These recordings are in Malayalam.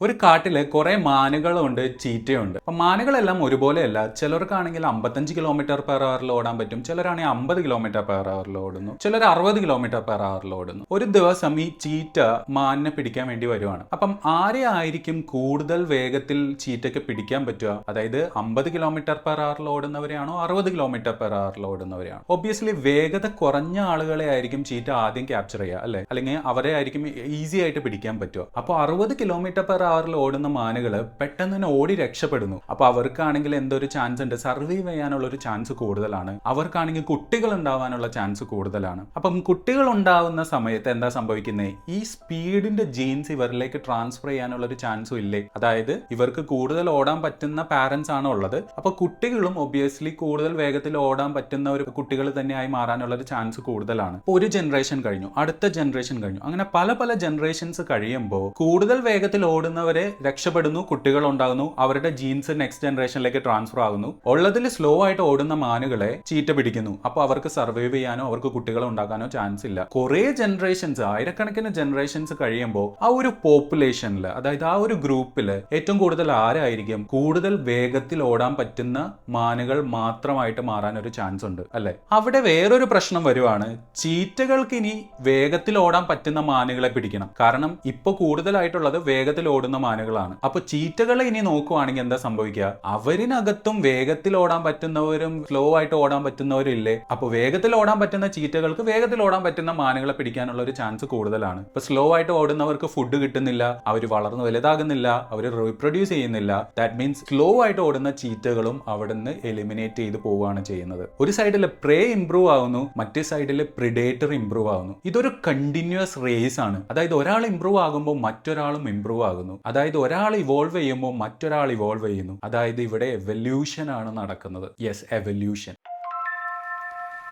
ഒരു കാട്ടില് കുറെ മാനുകളുണ്ട്, ചീറ്റയുണ്ട്. അപ്പൊ മാനുകളെല്ലാം ഒരുപോലെയല്ല. ചിലർക്കാണെങ്കിൽ 55 km/h ഓടാൻ പറ്റും, ചിലരാണെങ്കിൽ 50 km/h ഓടുന്നു, ചിലർ 60 km/h ഓടുന്നു. ഒരു ദിവസം ഈ ചീറ്റ മാനിനെ പിടിക്കാൻ വേണ്ടി വരുവാണ്. അപ്പം ആരെ ആയിരിക്കും കൂടുതൽ വേഗത്തിൽ ചീറ്റയ്ക്ക് പിടിക്കാൻ പറ്റുക? അതായത് 50 km/h ഓടുന്നവരെയാണോ 60 km/h ഓടുന്നവരെയാണോ? ഒബ്വിയസ്ലി വേഗത കുറഞ്ഞ ആളുകളെ ആയിരിക്കും ചീറ്റ ആദ്യം ക്യാപ്ചർ ചെയ്യുക, അല്ലെ? അല്ലെങ്കിൽ അവരെ ആയിരിക്കും ഈസി ആയിട്ട് പിടിക്കാൻ പറ്റുക. അപ്പോൾ 60 km/h ഓടുന്ന മാനുകള് പെട്ടെന്ന് തന്നെ ഓടി രക്ഷപ്പെടുന്നു. അപ്പൊ അവർക്കാണെങ്കിൽ എന്തൊരു ചാൻസ് ഉണ്ട്? സർവൈവ് ചെയ്യാനുള്ള ഒരു ചാൻസ് കൂടുതലാണ്. അവർക്കാണെങ്കിൽ കുട്ടികൾ ഉണ്ടാവാനുള്ള ചാൻസ് കൂടുതലാണ്. അപ്പം കുട്ടികൾ ഉണ്ടാവുന്ന സമയത്ത് എന്താ സംഭവിക്കുന്നത്? ഈ സ്പീഡിന്റെ ജീൻസ് ഇവരിലേക്ക് ട്രാൻസ്ഫർ ചെയ്യാനുള്ള ഒരു ചാൻസും ഇല്ലേ? അതായത് ഇവർക്ക് കൂടുതൽ ഓടാൻ പറ്റുന്ന പാരന്റ്സ് ആണ് ഉള്ളത്. അപ്പൊ കുട്ടികളും ഒബ്വിയസ്ലി കൂടുതൽ വേഗത്തിൽ ഓടാൻ പറ്റുന്ന ഒരു കുട്ടികൾ തന്നെയായി മാറാനുള്ള ഒരു ചാൻസ് കൂടുതലാണ്. ഒരു ജനറേഷൻ കഴിഞ്ഞു, അടുത്ത ജനറേഷൻ കഴിഞ്ഞു, അങ്ങനെ പല പല ജനറേഷൻസ് കഴിയുമ്പോൾ കൂടുതൽ വേഗത്തിൽ ഓടുന്നവരെ രക്ഷപ്പെടുന്നു, കുട്ടികൾ ഉണ്ടാകുന്നു, അവരുടെ ജീൻസ് നെക്സ്റ്റ് ജനറേഷനിലേക്ക് ട്രാൻസ്ഫർ ആകുന്നു. ഉള്ളതിൽ സ്ലോ ആയിട്ട് ഓടുന്ന മാനുകളെ ചീറ്റ പിടിക്കുന്നു. അപ്പോൾ അവർക്ക് സർവൈവ് ചെയ്യാനോ അവർക്ക് കുട്ടികളെ ഉണ്ടാക്കാനോ ചാൻസ് ഇല്ല. കുറെ ജനറേഷൻസ്, ആയിരക്കണക്കിന് ജനറേഷൻസ് കഴിയുമ്പോൾ ആ ഒരു പോപ്പുലേഷനിൽ, അതായത് ആ ഒരു ഗ്രൂപ്പിൽ ഏറ്റവും കൂടുതൽ ആരായിരിക്കും? കൂടുതൽ വേഗത്തിൽ ഓടാൻ പറ്റുന്ന മാനുകൾ മാത്രമായിട്ട് മാറാൻ ഒരു ചാൻസ് ഉണ്ട്, അല്ലെ? അവിടെ വേറൊരു പ്രശ്നം വരുവാണ്. ചീറ്റകൾക്ക് ഇനി വേഗത്തിൽ ഓടാൻ പറ്റുന്ന മാനുകളെ പിടിക്കണം. കാരണം ഇപ്പൊ കൂടുതലായിട്ടുള്ളത് വേഗത്തിൽ ഓടുന്ന മാനുകളാണ്. അപ്പൊ ചീറ്റകളെ ഇനി നോക്കുവാണെങ്കിൽ എന്താ സംഭവിക്കുക? അവരിനകത്തും വേഗത്തിൽ ഓടാൻ പറ്റുന്നവരും സ്ലോ ആയിട്ട് ഓടാൻ പറ്റുന്നവരും ഇല്ലേ? അപ്പൊ വേഗത്തിൽ ഓടാൻ പറ്റുന്ന ചീറ്റകൾക്ക് വേഗത്തിൽ ഓടാൻ പറ്റുന്ന മാനുകളെ പിടിക്കാനുള്ള ഒരു ചാൻസ് കൂടുതലാണ്. ഇപ്പൊ സ്ലോ ആയിട്ട് ഓടുന്നവർക്ക് ഫുഡ് കിട്ടുന്നില്ല, അവർ വളർന്നു വലുതാകുന്നില്ല, അവർ റീപ്രൊഡ്യൂസ് ചെയ്യുന്നില്ല. ദാറ്റ് മീൻസ് സ്ലോ ആയിട്ട് ഓടുന്ന ചീറ്റകളും അവിടെ നിന്ന് എലിമിനേറ്റ് ചെയ്ത് പോവുകയാണ് ചെയ്യുന്നത്. ഒരു സൈഡിൽ പ്രേ ഇംപ്രൂവ് ആവുന്നു, മറ്റേ സൈഡിൽ പ്രിഡേറ്റർ ഇംപ്രൂവ് ആവുന്നു. ഇതൊരു കണ്ടിന്യൂസ് റേസ് ആണ്. അതായത് ഒരാൾ ഇംപ്രൂവ് ആകുമ്പോൾ മറ്റൊരാളും ഇംപ്രൂവ് ആകുന്നു. അതായത് ഒരാൾ ഇവോൾവ് ചെയ്യുമ്പോൾ മറ്റൊരാൾ ഇവോൾവ് ചെയ്യുന്നു. അതായത് ഇവിടെ എവല്യൂഷൻ ആണ് നടക്കുന്നത്. Yes, evolution.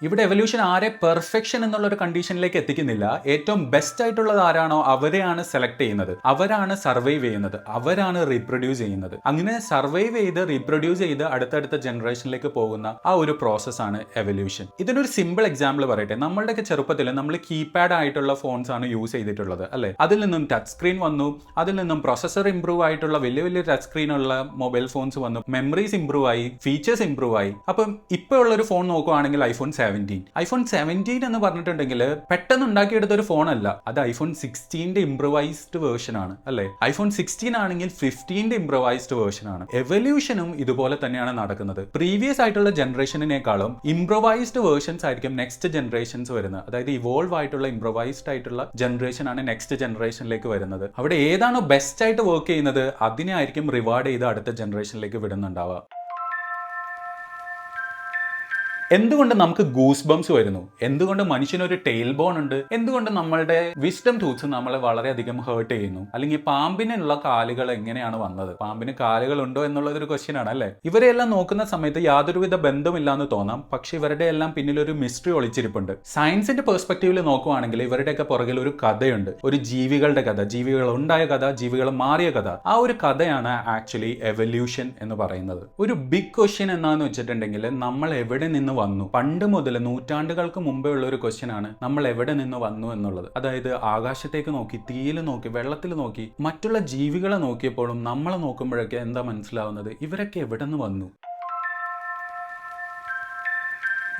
ഇവിടെ എവല്യൂഷൻ ആരെ പെർഫെക്ഷൻ എന്നുള്ള ഒരു കണ്ടീഷനിലേക്ക് എത്തിക്കുന്നില്ല. ഏറ്റവും ബെസ്റ്റ് ആയിട്ടുള്ളത് ആരാണോ അവരെയാണ് സെലക്ട് ചെയ്യുന്നത്, അവരാണ് സർവൈവ് ചെയ്യുന്നത്, അവരാണ് റീപ്രൊഡ്യൂസ് ചെയ്യുന്നത്. അങ്ങനെ സർവൈവ് ചെയ്ത് റീപ്രൊഡ്യൂസ് ചെയ്ത് അടുത്തടുത്ത ജനറേഷനിലേക്ക് പോകുന്ന ആ ഒരു പ്രോസസ്സാണ് എവല്യൂഷൻ. ഇതിനൊരു സിമ്പിൾ എക്സാമ്പിൾ പറയട്ടെ. നമ്മളുടെയൊക്കെ ചെറുപ്പത്തിൽ നമ്മൾ കീപാഡ് ആയിട്ടുള്ള ഫോൺസ് ആണ് യൂസ് ചെയ്തിട്ടുള്ളത്, അല്ലെ? അതിൽ നിന്നും ടച്ച് സ്ക്രീൻ വന്നു, അതിൽ നിന്നും പ്രൊസസർ ഇംപ്രൂവ് ആയിട്ടുള്ള വലിയ വലിയ ടച്ച് സ്ക്രീൻ ഉള്ള മൊബൈൽ ഫോൺസ് വന്നു, മെമ്മറീസ് ഇംപ്രൂവ് ആയി, ഫീച്ചേഴ്സ് ഇംപ്രൂവ് ആയി. അപ്പം ഇപ്പോൾ ഉള്ള ഒരു ഫോൺ നോക്കുകയാണെങ്കിൽ ഐഫോൺ 17 എന്ന് പറഞ്ഞിട്ടുണ്ടെങ്കിൽ പെട്ടെന്ന് ഉണ്ടാക്കിയെടുത്ത ഒരു ഫോൺ അല്ല, അത് ഐഫോൺ 16 ഇംപ്രൂവൈസ്ഡ് വേർഷൻ ആണ്, അല്ലെ? ഐഫോൺ 16 ആണെങ്കിൽ 15 ഇംപ്രൂവൈസ്ഡ് വേർഷൻ ആണ്. എവല്യൂഷനും ഇതുപോലെ തന്നെയാണ് നടക്കുന്നത്. പ്രീവിയസ് ആയിട്ടുള്ള ജനറേഷനേക്കാളും ഇംപ്രൂവൈസ്ഡ് വേർഷൻസ് ആയിരിക്കും നെക്സ്റ്റ് ജനറേഷൻസ് വരുന്നത്. അതായത് ഇവോൾവ് ആയിട്ടുള്ള ഇംപ്രൂവൈസ്ഡ് ആയിട്ടുള്ള ജനറേഷൻ ആണ് നെക്സ്റ്റ് ജനറേഷനിലേക്ക് വരുന്നത്. അവിടെ ഏതാണോ ബെസ്റ്റ് ആയിട്ട് വർക്ക് ചെയ്യുന്നത് അതിനെ ആയിരിക്കും റിവാർഡ് ചെയ്ത് അടുത്ത ജനറേഷനിലേക്ക് വിടുന്നുണ്ടാവുക. എന്തുകൊണ്ട് നമുക്ക് ഗൂസ് ബംസ് വരുന്നു? എന്തുകൊണ്ട് മനുഷ്യനൊരു ടെയിൽ ബോൺ ഉണ്ട്? എന്തുകൊണ്ട് നമ്മളുടെ വിസ്ഡം ടൂത്ത്സ് നമ്മളെ വളരെയധികം ഹേർട്ട് ചെയ്യുന്നു? അല്ലെങ്കിൽ പാമ്പിനുള്ള കാലുകൾ എങ്ങനെയാണ് വന്നത്? പാമ്പിന് കാലുകൾ ഉണ്ടോ എന്നുള്ളതൊരു ക്വസ്റ്റ്യൻ ആണ്, അല്ലെ? ഇവരെല്ലാം നോക്കുന്ന സമയത്ത് യാതൊരുവിധ ബന്ധമില്ലാന്ന് തോന്നാം, പക്ഷെ ഇവരുടെ എല്ലാം പിന്നിലൊരു മിസ്റ്ററി ഒളിച്ചിരിപ്പുണ്ട്. സയൻസിന്റെ പെർസ്പെക്റ്റീവിൽ നോക്കുവാണെങ്കിൽ ഇവരുടെയൊക്കെ പുറകിൽ ഒരു കഥയുണ്ട്, ഒരു ജീവികളുടെ കഥ, ജീവികൾ ഉണ്ടായ കഥ, ജീവികൾ മാറിയ കഥ. ആ ഒരു കഥയാണ് ആക്ച്വലി എവല്യൂഷൻ എന്ന് പറയുന്നത്. ഒരു ബിഗ് ക്വസ്റ്റ്യൻ എന്താണെന്ന് വെച്ചിട്ടുണ്ടെങ്കിൽ നമ്മൾ എവിടെ നിന്ന് വന്നു? പണ്ട് മുതൽ നൂറ്റാണ്ടുകൾക്ക് മുമ്പേ ഉള്ള ഒരു ക്വസ്റ്റ്യൻ ആണ് നമ്മൾ എവിടെ നിന്ന് വന്നു എന്നുള്ളത്. അതായത് ആകാശത്തേക്ക് നോക്കി, തീയിൽ നോക്കി, വെള്ളത്തിൽ നോക്കി, മറ്റുള്ള ജീവികളെ നോക്കിയപ്പോഴും നമ്മളെ നോക്കുമ്പോഴൊക്കെ എന്താ മനസ്സിലാവുന്നത്? ഇവരൊക്കെ എവിടെ നിന്ന് വന്നു?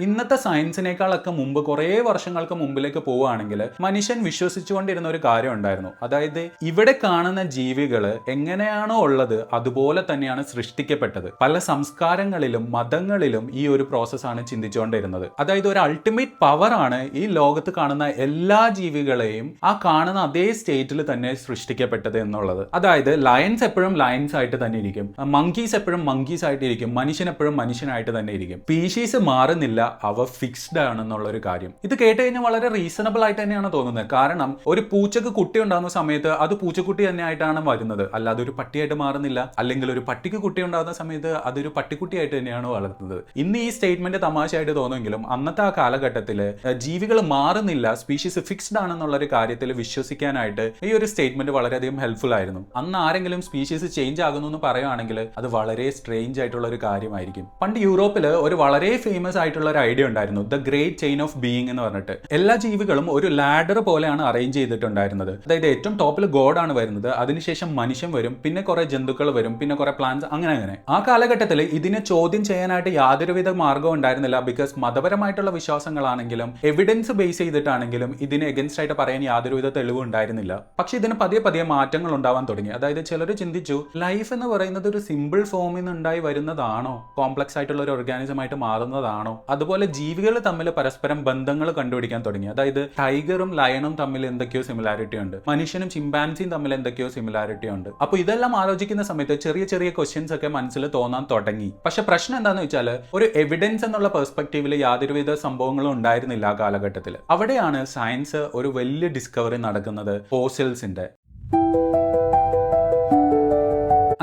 ഇന്നത്തെ സയൻസിനേക്കാളൊക്കെ മുമ്പ് കുറേ വർഷങ്ങൾക്ക് മുമ്പിലേക്ക് പോവുകയാണെങ്കിൽ മനുഷ്യൻ വിശ്വസിച്ചുകൊണ്ടിരുന്ന ഒരു കാര്യം ഉണ്ടായിരുന്നു. അതായത് ഇവിടെ കാണുന്ന ജീവികൾ എങ്ങനെയാണോ ഉള്ളത് അതുപോലെ തന്നെയാണ് സൃഷ്ടിക്കപ്പെട്ടത്. പല സംസ്കാരങ്ങളിലും മതങ്ങളിലും ഈ ഒരു പ്രോസസ്സാണ് ചിന്തിച്ചുകൊണ്ടിരുന്നത്. അതായത് ഒരു അൾട്ടിമേറ്റ് പവർ ആണ് ഈ ലോകത്ത് കാണുന്ന എല്ലാ ജീവികളെയും ആ കാണുന്ന അതേ സ്റ്റേറ്റിൽ തന്നെ സൃഷ്ടിക്കപ്പെട്ടത് എന്നുള്ളത്. അതായത് ലയൺസ് എപ്പോഴും ലയൺസ് ആയിട്ട് തന്നെ ഇരിക്കും, മങ്കീസ് എപ്പോഴും മങ്കീസ് ആയിട്ട് ഇരിക്കും, മനുഷ്യൻ എപ്പോഴും മനുഷ്യനായിട്ട് തന്നെ ഇരിക്കും. സ്പീഷീസ് മാറുന്നില്ല, അവ ഫിക്സ്ഡ് ആണെന്നുള്ള ഒരു കാര്യം. ഇത് കേട്ട് കഴിഞ്ഞാൽ വളരെ റീസണബിൾ ആയിട്ട് തന്നെയാണ് തോന്നുന്നത്. കാരണം ഒരു പൂച്ചക്ക് കുട്ടി ഉണ്ടാകുന്ന സമയത്ത് അത് പൂച്ചക്കുട്ടി തന്നെ ആയിട്ടാണ് വരുന്നത്, അല്ലാതെ ഒരു പട്ടിയായിട്ട് മാറുന്നില്ല. അല്ലെങ്കിൽ ഒരു പട്ടിക്ക് കുട്ടി ഉണ്ടാകുന്ന സമയത്ത് അതൊരു പട്ടിക്കുട്ടിയായിട്ട് തന്നെയാണ് വളർത്തുന്നത്. ഇന്ന് ഈ സ്റ്റേറ്റ്മെന്റ് തമാശയായിട്ട് തോന്നുമെങ്കിലും അന്നത്തെ ആ കാലഘട്ടത്തിൽ ജീവികൾ മാറുന്നില്ല, സ്പീഷീസ് ഫിക്സ്ഡ് ആണെന്നുള്ള ഒരു കാര്യത്തിൽ വിശ്വസിക്കാനായിട്ട് ഈ ഒരു സ്റ്റേറ്റ്മെന്റ് വളരെയധികം ഹെൽപ്ഫുൾ ആയിരുന്നു. അന്ന് ആരെങ്കിലും സ്പീഷീസ് ചേഞ്ച് ആകുന്നു എന്ന് പറയുകയാണെങ്കിൽ അത് വളരെ സ്ട്രേഞ്ച് ആയിട്ടുള്ള ഒരു കാര്യമായിരിക്കും. പണ്ട് യൂറോപ്പിൽ ഒരു വളരെ ഫേമസ് ആയിട്ടുള്ള ഒരു ഐഡിയ ഉണ്ടായിരുന്നു, the great chain of being എന്ന് പറഞ്ഞിട്ട്. എല്ലാ ജീവികളും ഒരു ലാഡർ പോലെയാണ് അറേഞ്ച് ചെയ്തിട്ടുണ്ടായിരുന്നത്. അതായത് ഏറ്റവും ടോപ്പിൽ ഗോഡ് ആണ് വരുന്നത്, അതിനുശേഷം മനുഷ്യൻ വരും, പിന്നെ കുറെ ജന്തുക്കൾ വരും, പിന്നെ കുറെ പ്ലാന്റ്സ്, അങ്ങനെ. ആ കാലഘട്ടത്തിൽ ഇതിനെ ചോദ്യം ചെയ്യാനായിട്ട് യാതൊരുവിധ മാർഗവും ഉണ്ടായിരുന്നില്ല. ബിക്കോസ് മതപരമായിട്ടുള്ള വിശ്വാസങ്ങളാണെങ്കിലും എവിഡൻസ് ബേസ് ചെയ്തിട്ടാണെങ്കിലും ഇതിന് എഗൻസ്റ്റ് ആയിട്ട് പറയാൻ യാതൊരുവിധ തെളിവും ഉണ്ടായിരുന്നില്ല. പക്ഷെ ഇതിന് പതിയെ മാറ്റങ്ങൾ ഉണ്ടാവാൻ തുടങ്ങി. അതായത് ചിലർ ചിന്തിച്ചു, ലൈഫ് എന്ന് പറയുന്നത് ഒരു സിമ്പിൾ ഫോമിൽ നിന്ന് ഉണ്ടായി വരുന്നതാണോ, കോംപ്ലക്സ് ആയിട്ടുള്ള ഒരു ഓർഗാനിസം ആയിട്ട് മാറുന്നതാണോ? അതുപോലെ ജീവികൾ തമ്മിൽ പരസ്പരം ബന്ധങ്ങൾ കണ്ടുപിടിക്കാൻ തുടങ്ങി. അതായത് ടൈഗറും ലയണും തമ്മിൽ എന്തൊക്കെയോ സിമിലാരിറ്റി ഉണ്ട്, മനുഷ്യനും ചിമ്പാൻസിയും തമ്മിൽ എന്തൊക്കെയോ സിമിലാരിറ്റി ഉണ്ട്. അപ്പോൾ ഇതെല്ലാം ആലോചിക്കുന്ന സമയത്ത് ചെറിയ ക്വസ്റ്റ്യൻസ് ഒക്കെ മനസ്സിൽ തോന്നാൻ തുടങ്ങി. പക്ഷെ പ്രശ്നം എന്താണെന്ന് വെച്ചാൽ ഒരു എവിഡൻസ് എന്നുള്ള പെർസ്പെക്റ്റീവിൽ യാതൊരുവിധ സംഭവങ്ങളും ഉണ്ടായിരുന്നില്ല ആ കാലഘട്ടത്തിൽ. അവിടെയാണ് സയൻസ് ഒരു വലിയ ഡിസ്കവറി നടക്കുന്നത്, ഫോസിൽസിന്റെ.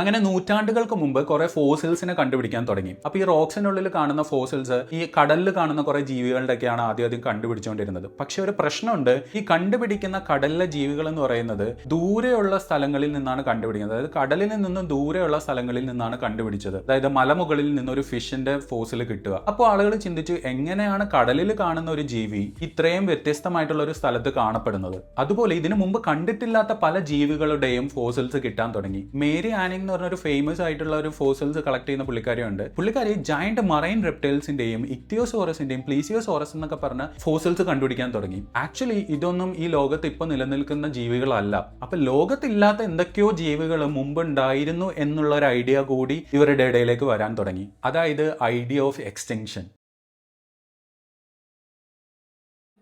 അങ്ങനെ നൂറ്റാണ്ടുകൾക്ക് മുമ്പ് കുറെ ഫോസിൽസിനെ കണ്ടുപിടിക്കാൻ തുടങ്ങി. അപ്പൊ ഈ റോക്സിനുള്ളിൽ കാണുന്ന ഫോസിൽസ് ഈ കടലിൽ കാണുന്ന കുറെ ജീവികളുടെയൊക്കെയാണ് ആദ്യം കണ്ടുപിടിച്ചുകൊണ്ടിരുന്നത്. പക്ഷെ ഒരു പ്രശ്നമുണ്ട്, ഈ കണ്ടുപിടിക്കുന്ന കടലിലെ ജീവികൾ എന്ന് പറയുന്നത് ദൂരെയുള്ള സ്ഥലങ്ങളിൽ നിന്നാണ് കണ്ടുപിടിക്കുന്നത്. അതായത് കടലിൽ നിന്നും ദൂരെയുള്ള സ്ഥലങ്ങളിൽ നിന്നാണ് കണ്ടുപിടിച്ചത്. അതായത് മലമുകളിൽ നിന്നൊരു ഫിഷിന്റെ ഫോസിൽ കിട്ടുക. അപ്പോൾ ആളുകൾ ചിന്തിച്ചു, എങ്ങനെയാണ് കടലിൽ കാണുന്ന ഒരു ജീവി ഇത്രയും വ്യത്യസ്തമായിട്ടുള്ള ഒരു സ്ഥലത്ത് കാണപ്പെടുന്നത്? അതുപോലെ ഇതിനു മുമ്പ് കണ്ടിട്ടില്ലാത്ത പല ജീവികളുടെയും ഫോസിൽസ് കിട്ടാൻ തുടങ്ങി. മേരി ആനിങ് എന്ന് പറഞ്ഞ ഒരു ഫേമസ് ആയിട്ടുള്ള ഒരു ഫോസിൽസ് കളക്ട് ചെയ്യുന്ന പുള്ളിക്കാരിയുണ്ട്. പുള്ളിക്കാരി ജയന്റ് മറൈൻ റെപ്റ്റൈൽസിന്റെയും ഇക്തിയോസോറസിന്റെയും പ്ലീസിയോസോറസ് എന്നൊക്കെ പറഞ്ഞ ഫോസിൽസ് കണ്ടുപിടിക്കാൻ തുടങ്ങി. ആക്ച്വലി ഇതൊന്നും ഈ ലോകത്ത് ഇപ്പൊ നിലനിൽക്കുന്ന ജീവികളല്ല. അപ്പൊ ലോകത്തില്ലാത്ത എന്തൊക്കെയോ ജീവികൾ മുമ്പുണ്ടായിരുന്നു എന്നുള്ള ഒരു ഐഡിയ കൂടി ഇവരുടെ ഇടയിലേക്ക് വരാൻ തുടങ്ങി. അതായത് ഐഡിയ ഓഫ് എക്സ്റ്റിങ്ഷൻ.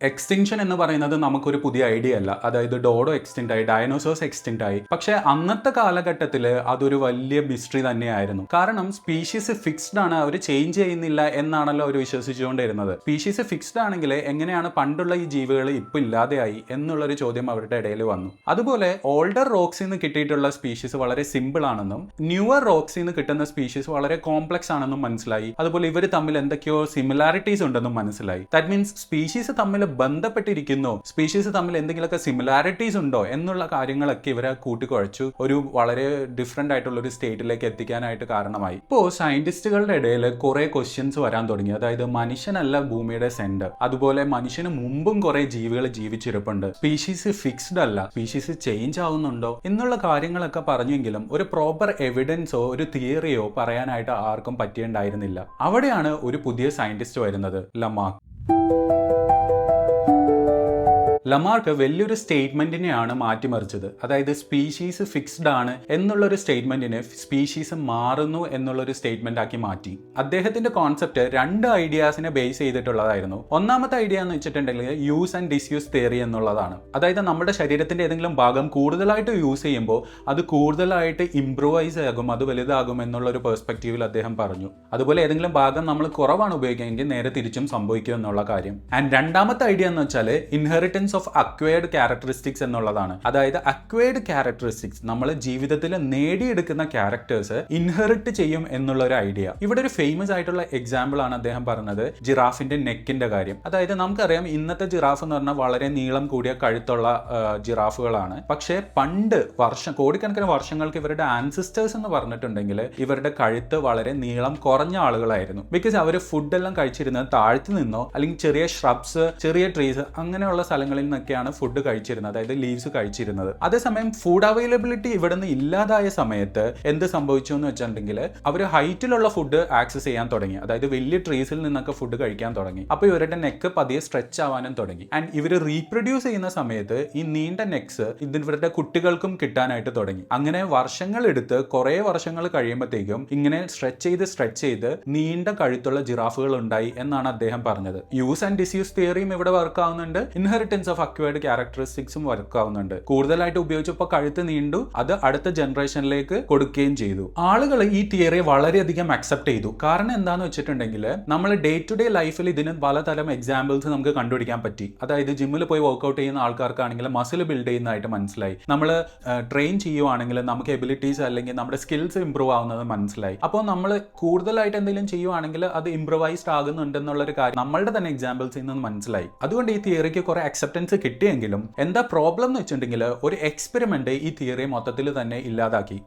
എക്സ്റ്റിങ്ഷൻ എന്ന് പറയുന്നത് നമുക്കൊരു പുതിയ ഐഡിയ അല്ല. അതായത് ഡോഡോ എക്സ്റ്റിൻറ്റ് ആയി, ഡയനോസോഴ്സ് എക്സ്റ്റിൻറ്റ് ആയി. പക്ഷെ അന്നത്തെ കാലഘട്ടത്തിൽ അതൊരു വലിയ മിസ്റ്ററി തന്നെയായിരുന്നു. കാരണം സ്പീഷീസ് ഫിക്സ്ഡ് ആണ്, അവർ ചേഞ്ച് ചെയ്യുന്നില്ല എന്നാണല്ലോ അവർ വിശ്വസിച്ചുകൊണ്ടിരുന്നത്. സ്പീഷീസ് ഫിക്സ്ഡ് ആണെങ്കിൽ എങ്ങനെയാണ് പണ്ടുള്ള ഈ ജീവികൾ ഇപ്പൊ ഇല്ലാതെയായി എന്നുള്ളൊരു ചോദ്യം അവരുടെ ഇടയിൽ വന്നു. അതുപോലെ ഓൾഡർ റോക്സിൽ നിന്ന് കിട്ടിയിട്ടുള്ള സ്പീഷീസ് വളരെ സിമ്പിൾ ആണെന്നും ന്യൂവർ റോക്സിൽ നിന്ന് കിട്ടുന്ന സ്പീഷീസ് വളരെ കോംപ്ലക്സ് ആണെന്നും മനസ്സിലായി. അതുപോലെ ഇവർ തമ്മിൽ എന്തൊക്കെയോ സിമിലാരിറ്റീസ് ഉണ്ടെന്നും മനസ്സിലായി. ദാറ്റ് മീൻസ് സ്പീഷീസ് തമ്മിൽ ബന്ധപ്പെട്ടിരിക്കുന്നു, സ്പീഷീസ് തമ്മിൽ എന്തെങ്കിലുമൊക്കെ സിമിലാരിറ്റീസ് ഉണ്ടോ എന്നുള്ള കാര്യങ്ങളൊക്കെ ഇവരെ കൂട്ടിക്കുഴച്ചു ഒരു വളരെ ഡിഫറെന്റ് ആയിട്ടുള്ള ഒരു സ്റ്റേറ്റിലേക്ക് എത്തിക്കാനായിട്ട് കാരണമായി. ഇപ്പോൾ സയന്റിസ്റ്റുകളുടെ ഇടയിൽ കുറെ ക്വസ്റ്റ്യൻസ് വരാൻ തുടങ്ങി. അതായത് മനുഷ്യനല്ല ഭൂമിയുടെ സെന്റർ, അതുപോലെ മനുഷ്യന് മുമ്പും കുറെ ജീവികൾ ജീവിച്ചിരിപ്പുണ്ട്, സ്പീഷീസ് ഫിക്സ്ഡ് അല്ല, സ്പീഷീസ് ചേഞ്ച് ആവുന്നുണ്ടോ എന്നുള്ള കാര്യങ്ങളൊക്കെ പറഞ്ഞെങ്കിലും ഒരു പ്രോപ്പർ എവിഡൻസോ ഒരു തിയറിയോ പറയാനായിട്ട് ആർക്കും പറ്റിയിട്ടുണ്ടായിരുന്നില്ല. അവിടെയാണ് ഒരു പുതിയ സയന്റിസ്റ്റ് വരുന്നത്, ലമാർക്ക്. ലമാർക്ക് വലിയൊരു സ്റ്റേറ്റ്മെന്റിനെയാണ് മാറ്റിമറിച്ചത്. അതായത് സ്പീഷീസ് ഫിക്സ്ഡ് ആണ് എന്നുള്ളൊരു സ്റ്റേറ്റ്മെന്റിനെ സ്പീഷീസ് മാറുന്നു എന്നുള്ളൊരു സ്റ്റേറ്റ്മെന്റ് ആക്കി മാറ്റി. അദ്ദേഹത്തിന്റെ കോൺസെപ്റ്റ് രണ്ട് ഐഡിയാസിനെ ബേസ് ചെയ്തിട്ടുള്ളതായിരുന്നു. ഒന്നാമത്തെ ഐഡിയ എന്ന് വെച്ചിട്ടുണ്ടെങ്കിൽ യൂസ് ആൻഡ് ഡിസ്യൂസ് തിയറി എന്നുള്ളതാണ്. അതായത് നമ്മുടെ ശരീരത്തിന്റെ ഏതെങ്കിലും ഭാഗം കൂടുതലായിട്ട് യൂസ് ചെയ്യുമ്പോൾ അത് കൂടുതലായിട്ട് ഇംപ്രൂവൈസ് ആകും, അത് വലുതാകും എന്നുള്ളൊരു പെർസ്പെക്റ്റീവിൽ അദ്ദേഹം പറഞ്ഞു. അതുപോലെ ഏതെങ്കിലും ഭാഗം നമ്മൾ കുറവാണ് ഉപയോഗിക്കുകയെങ്കിൽ നേരെ തിരിച്ചും സംഭവിക്കും എന്നുള്ള കാര്യം. ആൻഡ് രണ്ടാമത്തെ ഐഡിയ എന്ന് വെച്ചാൽ ഇൻഹെറിറ്റൻസ് ഓഫ് അക്വയർഡ് ക്യാരക്ടറിസ്റ്റിക്സ് എന്നുള്ളതാണ്. അതായത് അക്വയർഡ് ക്യാരക്ടറിസ്റ്റിക്സ് നമ്മൾ ജീവിതത്തിൽ നേടിയെടുക്കുന്ന ക്യാരക്ടേഴ്സ് ഇൻഹെറിറ്റ് ചെയ്യും എന്നുള്ള ഒരു ഐഡിയ. ഇവിടെ ഒരു ഫേമസ് ആയിട്ടുള്ള എക്സാമ്പിൾ ആണ് അദ്ദേഹം പറഞ്ഞത്, ജിറാഫിന്റെ നെക്കിന്റെ കാര്യം. അതായത് നമുക്കറിയാം ഇന്നത്തെ ജിറാഫ് എന്ന് പറഞ്ഞാൽ വളരെ നീളം കൂടിയ കഴുത്തുള്ള ജിറാഫുകളാണ്. പക്ഷേ പണ്ട് കോടിക്കണക്കിന് വർഷങ്ങൾക്ക് ഇവരുടെ ആൻസിസ്റ്റേഴ്സ് എന്ന് പറഞ്ഞിട്ടുണ്ടെങ്കിൽ ഇവരുടെ കഴുത്ത് വളരെ നീളം കുറഞ്ഞ ആളുകളായിരുന്നു. ബിക്കോസ് അവർ ഫുഡെല്ലാം കഴിച്ചിരുന്നത് താഴ്ത്തി നിന്നോ അല്ലെങ്കിൽ ചെറിയ ഷ്രബ്സ്, ചെറിയ ട്രീസ് അങ്ങനെയുള്ള സ്ഥലങ്ങളിൽ നിന്നൊക്കെയാണ് ഫുഡ് കഴിച്ചിരുന്നത്, അതായത് ലീവ്സ് കഴിച്ചിരുന്നത്. അതേസമയം ഫുഡ് അവൈലബിലിറ്റി ഇവിടെ നിന്ന് ഇല്ലാതായ സമയത്ത് എന്ത് സംഭവിച്ചു എന്ന് വെച്ചിട്ടുണ്ടെങ്കിൽ അവർ ഹൈറ്റിലുള്ള ഫുഡ് ആക്സസ് ചെയ്യാൻ തുടങ്ങി. അതായത് വലിയ ട്രീസിൽ നിന്നൊക്കെ ഫുഡ് കഴിക്കാൻ തുടങ്ങി. അപ്പോൾ ഇവരുടെ നെക്ക് പതിയെ സ്ട്രെച്ച് ആവാനും തുടങ്ങി. ആൻഡ് ഇവർ റീപ്രൊഡ്യൂസ് ചെയ്യുന്ന സമയത്ത് ഈ നീണ്ട നെക്സ് ഇവരുടെ കുട്ടികൾക്കും കിട്ടാനായിട്ട് തുടങ്ങി. അങ്ങനെ വർഷങ്ങൾ എടുത്ത് കുറെ വർഷങ്ങൾ കഴിയുമ്പോഴത്തേക്കും ഇങ്ങനെ സ്ട്രെച്ച് ചെയ്ത് നീണ്ട കഴുത്തുള്ള ജിറാഫുകൾ ഉണ്ടായി എന്നാണ് അദ്ദേഹം പറഞ്ഞത്. യൂസ് ആൻഡ് ഡിസ്യൂസ് തിയറിയും ഇവിടെ വർക്ക് ആവുന്നുണ്ട്, ഇൻഹെറിറ്റൻസ് ഓഫ് അക്വയർഡ് ക്യാരക്ടറിസ്റ്റിക്സും വർക്ക് ആവുന്നുണ്ട്. കൂടുതലായിട്ട് ഉപയോഗിച്ചപ്പോൾ കഴുത്ത് നീണ്ടു, അത് അടുത്ത ജനറേഷനിലേക്ക് കൊടുക്കുകയും ചെയ്തു. ആളുകൾ ഈ തിയറി വളരെയധികം അക്സെപ്റ്റ് ചെയ്തു. കാരണം എന്താണെന്ന് വെച്ചിട്ടുണ്ടെങ്കിൽ നമ്മൾ ഡേ ടു ഡേ ലൈഫിൽ ഇതിന് പലതരം എക്സാമ്പിൾസ് നമുക്ക് കണ്ടുപിടിക്കാൻ പറ്റി. അതായത് ജിമ്മിൽ പോയി വർക്ക്ഔട്ട് ചെയ്യുന്ന ആൾക്കാർക്കാണെങ്കിൽ മസിൽ ബിൽഡ് ചെയ്യുന്നതായിട്ട് മനസ്സിലായി. നമ്മൾ ട്രെയിൻ ചെയ്യുവാണെങ്കിൽ നമുക്ക് എബിലിറ്റീസ് അല്ലെങ്കിൽ നമ്മുടെ സ്കിൽസ് ഇംപ്രൂവ് ആവുന്നത് മനസ്സിലായി. അപ്പോൾ നമ്മൾ കൂടുതലായിട്ട് എന്തെങ്കിലും ചെയ്യുവാണെങ്കിൽ അത് ഇംപ്രൂവൈസ്ഡ് ആകുന്നുണ്ടെന്നുള്ളൊരു കാര്യം നമ്മളുടെ തന്നെ എക്സാമ്പിൾസിൽ നിന്ന് മനസ്സിലായി. അതുകൊണ്ട് ഈ തിയറിക്ക് കുറെ അക്സെപ്റ്റൻസ് കിട്ടിയെങ്കിലും എന്താ പ്രോബ്ലം എന്ന് വെച്ചിട്ടുണ്ടെങ്കിൽ ഒരു എക്സ്പെരിമെന്റ് ഈ തിയറി മൊത്തത്തിൽ തന്നെ ഇല്ലാതാക്കി.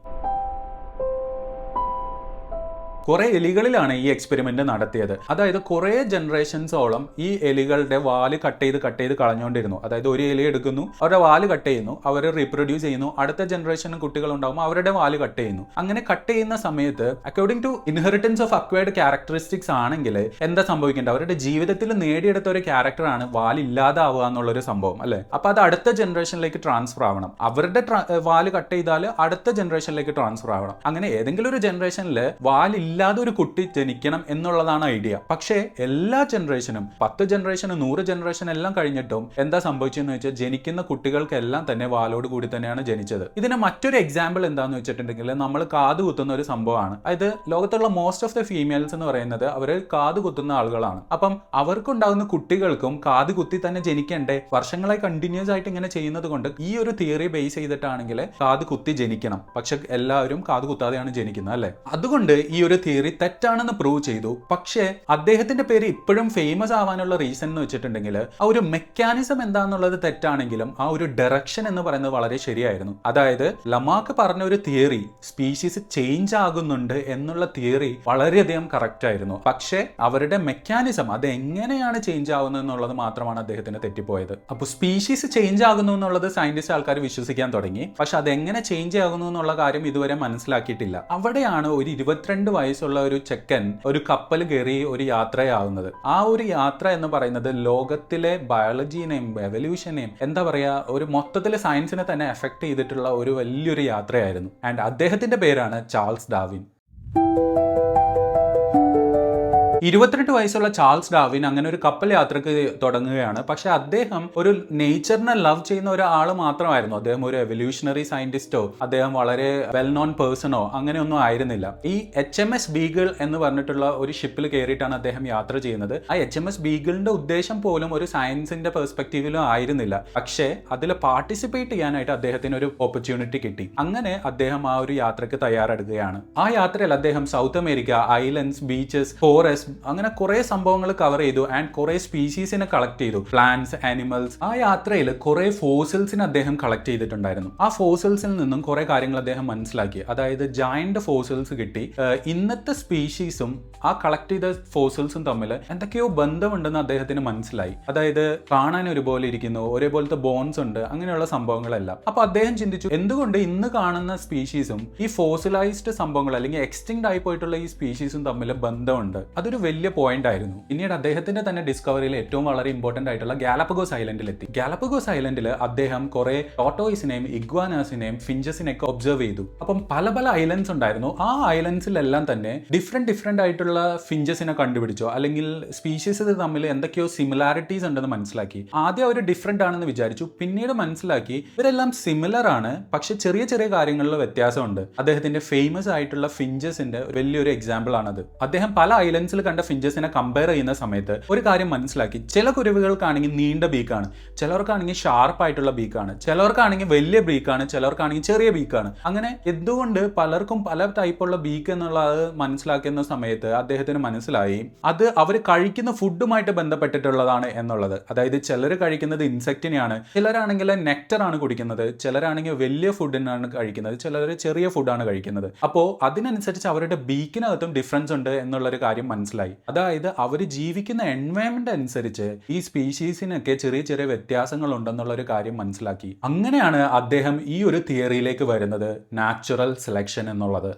കുറെ എലികളിലാണ് ഈ എക്സ്പെരിമെന്റ് നടത്തിയത്. അതായത് കുറെ ജനറേഷൻസോളം ഈ എലികളുടെ വാല് കട്ട് ചെയ്ത് കളഞ്ഞുകൊണ്ടിരുന്നു. അതായത് ഒരു എലി എടുക്കുന്നു, അവരുടെ വാല് കട്ട് ചെയ്യുന്നു, അവർ റീപ്രൊഡ്യൂസ് ചെയ്യുന്നു, അടുത്ത ജനറേഷന് കുട്ടികൾ ഉണ്ടാകുമ്പോൾ അവരുടെ വാല് കട്ട് ചെയ്യുന്നു. അങ്ങനെ കട്ട് ചെയ്യുന്ന സമയത്ത് according to inheritance of acquired characteristics ആണെങ്കിൽ എന്താ സംഭവിക്കേണ്ടത്? അവരുടെ ജീവിതത്തിൽ നേടിയെടുത്ത ഒരു ക്യാരക്ടറാണ് വാലില്ലാതാവുക എന്നുള്ളൊരു സംഭവം അല്ലെ. അപ്പൊ അത് അടുത്ത ജനറേഷനിലേക്ക് ട്രാൻസ്ഫർ ആവണം. അവരുടെ വാല് കട്ട് ചെയ്താൽ അടുത്ത ജനറേഷനിലേക്ക് ട്രാൻസ്ഫർ ആവണം. അങ്ങനെ ഏതെങ്കിലും ഒരു ജനറേഷനിൽ വാലില്ലാതെ ഒരു കുട്ടി ജനിക്കണം എന്നുള്ളതാണ് ഐഡിയ. പക്ഷേ എല്ലാ ജനറേഷനും 10 ജനറേഷനും 100 ജനറേഷൻ എല്ലാം കഴിഞ്ഞിട്ടും എന്താ സംഭവിച്ചെന്ന് വെച്ചാൽ ജനിക്കുന്ന കുട്ടികൾക്കെല്ലാം തന്നെ വാലോട് കൂടി തന്നെയാണ് ജനിച്ചത്. ഇതിന് മറ്റൊരു എക്സാമ്പിൾ എന്താന്ന് വെച്ചിട്ടുണ്ടെങ്കിൽ നമ്മൾ കാത് കുത്തുന്ന ഒരു സംഭവമാണ്. അതായത് ലോകത്തുള്ള മോസ്റ്റ് ഓഫ് ദ ഫീമെയിൽസ് എന്ന് പറയുന്നത് അവർ കാത് കുത്തുന്ന ആളുകളാണ്. അപ്പം അവർക്കുണ്ടാകുന്ന കുട്ടികൾക്കും കാത് കുത്തി തന്നെ ജനിക്കണ്ടേ? വർഷങ്ങളായി കണ്ടിന്യൂസ് ആയിട്ട് ഇങ്ങനെ ചെയ്യുന്നത് കൊണ്ട് ഈ ഒരു തിയറി ബേസ് ചെയ്തിട്ടാണെങ്കിൽ കാത് കുത്തി ജനിക്കണം. പക്ഷെ എല്ലാവരും കാത് കുത്താതെയാണ് ജനിക്കുന്നത് അല്ലെ. അതുകൊണ്ട് ഈ ഒരു തിയറി തെറ്റാണെന്ന് പ്രൂവ് ചെയ്തു. പക്ഷേ അദ്ദേഹത്തിന്റെ പേര് ഇപ്പോഴും ഫേമസ് ആവാനുള്ള റീസൺ എന്ന് വെച്ചിട്ടുണ്ടെങ്കിൽ ആ ഒരു മെക്കാനിസം എന്താണെന്നുള്ളത് തെറ്റാണെങ്കിലും ആ ഒരു ഡയറക്ഷൻ എന്ന് പറയുന്നത് വളരെ ശരിയായിരുന്നു. അതായത് ലമാർക്ക് പറഞ്ഞ ഒരു തിയറി, സ്പീഷീസ് ചേഞ്ച് ആകുന്നുണ്ട് എന്നുള്ള തിയറി വളരെയധികം കറക്റ്റ് ആയിരുന്നു. പക്ഷേ അവരുടെ മെക്കാനിസം, അത് എങ്ങനെയാണ് ചേഞ്ച് ആകുന്നത് എന്നുള്ളത് മാത്രമാണ് അദ്ദേഹത്തിന് തെറ്റിപ്പോയത്. അപ്പോൾ സ്പീഷീസ് ചേഞ്ച് ആകുന്നു എന്നുള്ളത് സയന്റിസ്റ്റ് ആൾക്കാർ വിശ്വസിക്കാൻ തുടങ്ങി. പക്ഷെ അതെങ്ങനെ ചേഞ്ച് ആകുന്നു എന്നുള്ള കാര്യം ഇതുവരെ മനസ്സിലാക്കിയിട്ടില്ല. അവിടെയാണ് ഒരു 22 വയസ്സുള്ള ഒരു ചെക്കൻ ഒരു കപ്പൽ കയറി ഒരു യാത്രയാവുന്നത്. ആ ഒരു യാത്ര എന്ന് പറയുന്നത് ലോകത്തിലെ ബയോളജിനെയും എവല്യൂഷനെയും എന്താ പറയാ, ഒരു മൊത്തത്തിലെ സയൻസിനെ തന്നെ എഫക്ട് ചെയ്തിട്ടുള്ള ഒരു വലിയൊരു യാത്രയായിരുന്നു. ആൻഡ് അദ്ദേഹത്തിന്റെ പേരാണ് ചാൾസ് ഡാർവിൻ. 22 വയസ്സുള്ള ചാൾസ് ഡാർവിൻ അങ്ങനെ ഒരു കപ്പൽ യാത്രക്ക് തുടങ്ങുകയാണ്. പക്ഷെ അദ്ദേഹം ഒരു നേച്ചറിനെ ലവ് ചെയ്യുന്ന ഒരാൾ മാത്രമായിരുന്നു. അദ്ദേഹം ഒരു എവല്യൂഷണറി സയന്റിസ്റ്റോ അദ്ദേഹം വളരെ വെൽ നോൺ പേഴ്സണോ അങ്ങനെയൊന്നും ആയിരുന്നില്ല. ഈ HMS ബീഗിൾ എന്ന് പറഞ്ഞിട്ടുള്ള ഒരു ഷിപ്പിൽ കയറിയിട്ടാണ് അദ്ദേഹം യാത്ര ചെയ്യുന്നത്. ആ HMS ബീഗിളിന്റെ ഉദ്ദേശം പോലും ഒരു സയൻസിന്റെ പെർസ്പെക്റ്റീവിലും ആയിരുന്നില്ല. പക്ഷേ അതിൽ പാർട്ടിസിപ്പേറ്റ് ചെയ്യാനായിട്ട് അദ്ദേഹത്തിന് ഒരു ഓപ്പർച്യൂണിറ്റി കിട്ടി. അങ്ങനെ അദ്ദേഹം ആ ഒരു യാത്രക്ക് തയ്യാറെടുക്കുകയാണ്. ആ യാത്രയിൽ അദ്ദേഹം south America, islands, beaches, forest, അങ്ങനെ കുറെ സംഭവങ്ങൾ കവർ ചെയ്തു. ആൻഡ് കുറെ സ്പീഷീസിനെ കളക്ട് ചെയ്തു, പ്ലാന്റ്സ്, ആനിമൽസ്. ആ യാത്രയിൽ കുറെ ഫോസിൽസിനെ അദ്ദേഹം കളക്ട് ചെയ്തിട്ടുണ്ടായിരുന്നു. ആ ഫോസിൽസിൽ നിന്നും കുറെ കാര്യങ്ങൾ അദ്ദേഹം മനസ്സിലാക്കി. അതായത് ജയന്റ് ഫോസിൽസ് കിട്ടി. ഇന്നത്തെ സ്പീഷീസും ആ കളക്ട് ചെയ്ത ഫോസിൽസും തമ്മിൽ എന്തൊക്കെയോ ബന്ധമുണ്ടെന്ന് അദ്ദേഹത്തിന് മനസ്സിലായി. അതായത് കാണാൻ ഒരുപോലെ ഇരിക്കുന്നു, ഒരേപോലത്തെ ബോൺസ് ഉണ്ട്, അങ്ങനെയുള്ള സംഭവങ്ങളെല്ലാം. അപ്പൊ അദ്ദേഹം ചിന്തിച്ചു, എന്തുകൊണ്ട് ഇന്ന് കാണുന്ന സ്പീഷീസും ഈ ഫോസിലൈസ്ഡ് സംഭവങ്ങൾ അല്ലെങ്കിൽ എക്സ്റ്റിങ്ക്ട് ആയി പോയിട്ടുള്ള ഈ സ്പീഷീസും തമ്മിൽ ബന്ധമുണ്ട്. അതൊരു വലിയ പോയിന്റ് ആയിരുന്നു. പിന്നീട് അദ്ദേഹത്തിന്റെ തന്നെ ഡിസ്കവറിയിൽ ഏറ്റവും വളരെ ഇമ്പോർട്ടന്റ് ആയിട്ടുള്ള ഗാലപ്പഗോസ് ഐലൻഡിൽ എത്തി. ഗാലപ്പഗോസ് ഐലൻഡിൽ അദ്ദേഹം കുറെ ടോട്ടോയ്സിനെയും ഇഗ്വാനാസിനെയും ഫിഞ്ചസിനെയൊക്കെ ഒബ്സർവ് ചെയ്തു. അപ്പം പല പല ഐലൻഡ്സ് ഉണ്ടായിരുന്നു. ആ ഐലൻഡ്സിലെല്ലാം തന്നെ ഡിഫറെന്റ് ആയിട്ടുള്ള ഫിഞ്ചസിനെ കണ്ടുപിടിച്ചോ, അല്ലെങ്കിൽ സ്പീഷീസ് തമ്മിൽ എന്തൊക്കെയോ സിമിലാരിറ്റീസ് ഉണ്ടെന്ന് മനസ്സിലാക്കി. ആദ്യം അവർ ഡിഫറെന്റ് ആണെന്ന് വിചാരിച്ചു. പിന്നീട് മനസ്സിലാക്കി ഇവരെല്ലാം സിമിലർ ആണ്, പക്ഷെ ചെറിയ ചെറിയ കാര്യങ്ങളിൽ വ്യത്യാസമുണ്ട്. അദ്ദേഹത്തിന്റെ ഫേമസ് ആയിട്ടുള്ള ഫിഞ്ചസിന്റെ വലിയൊരു എക്സാമ്പിൾ ആണത്. അദ്ദേഹം പല ഐലൻഡ്സിൽ കണ്ട ഫിഞ്ചസിനെ കമ്പയർ ചെയ്യുന്ന സമയത്ത് ഒരു കാര്യം മനസ്സിലാക്കി. ചില കുരുവികൾക്കാണെങ്കിൽ നീണ്ട ബീക്കാണ്, ചിലർക്കാണെങ്കിൽ ഷാർപ്പ് ആയിട്ടുള്ള ബീക്കാണ്, ചിലർക്കാണെങ്കിൽ വലിയ ബീക്കാണ്, ചിലർക്കാണെങ്കിൽ ചെറിയ ബീക്കാണ്. അങ്ങനെ എന്തുകൊണ്ട് പലർക്കും പല ടൈപ്പുള്ള ബീക്ക് എന്നുള്ളത് മനസ്സിലാക്കുന്ന സമയത്ത് അദ്ദേഹത്തിന് മനസ്സിലായി അത് അവർ കഴിക്കുന്ന ഫുഡുമായിട്ട് ബന്ധപ്പെട്ടിട്ടുള്ളതാണ് എന്നുള്ളത്. അതായത് ചിലർ കഴിക്കുന്നത് ഇൻസെക്റ്റിനെയാണ്, ചിലരാണെങ്കിൽ നെക്ടർ ആണ് കുടിക്കുന്നത്, ചിലരാണെങ്കിൽ വലിയ ഫുഡിനാണ് കഴിക്കുന്നത്, ചിലർ ചെറിയ ഫുഡാണ് കഴിക്കുന്നത്. അപ്പോൾ അതിനനുസരിച്ച് അവരുടെ ബീക്കിനകത്തും ഡിഫറൻസ് ഉണ്ട് എന്നുള്ളൊരു കാര്യം മനസ്സിലായി. അതായത് അവർ ജീവിക്കുന്ന എൻവയൺമെന്റ് അനുസരിച്ച് ഈ സ്പീഷീസിനൊക്കെ ചെറിയ ചെറിയ വ്യത്യാസങ്ങൾ ഉണ്ടെന്നുള്ള ഒരു കാര്യം മനസ്സിലാക്കി. അങ്ങനെയാണ് അദ്ദേഹം ഈ ഒരു തിയറിയിലേക്ക് വരുന്നത്, നാച്ചുറൽ സെലക്ഷൻ എന്നുള്ളത്.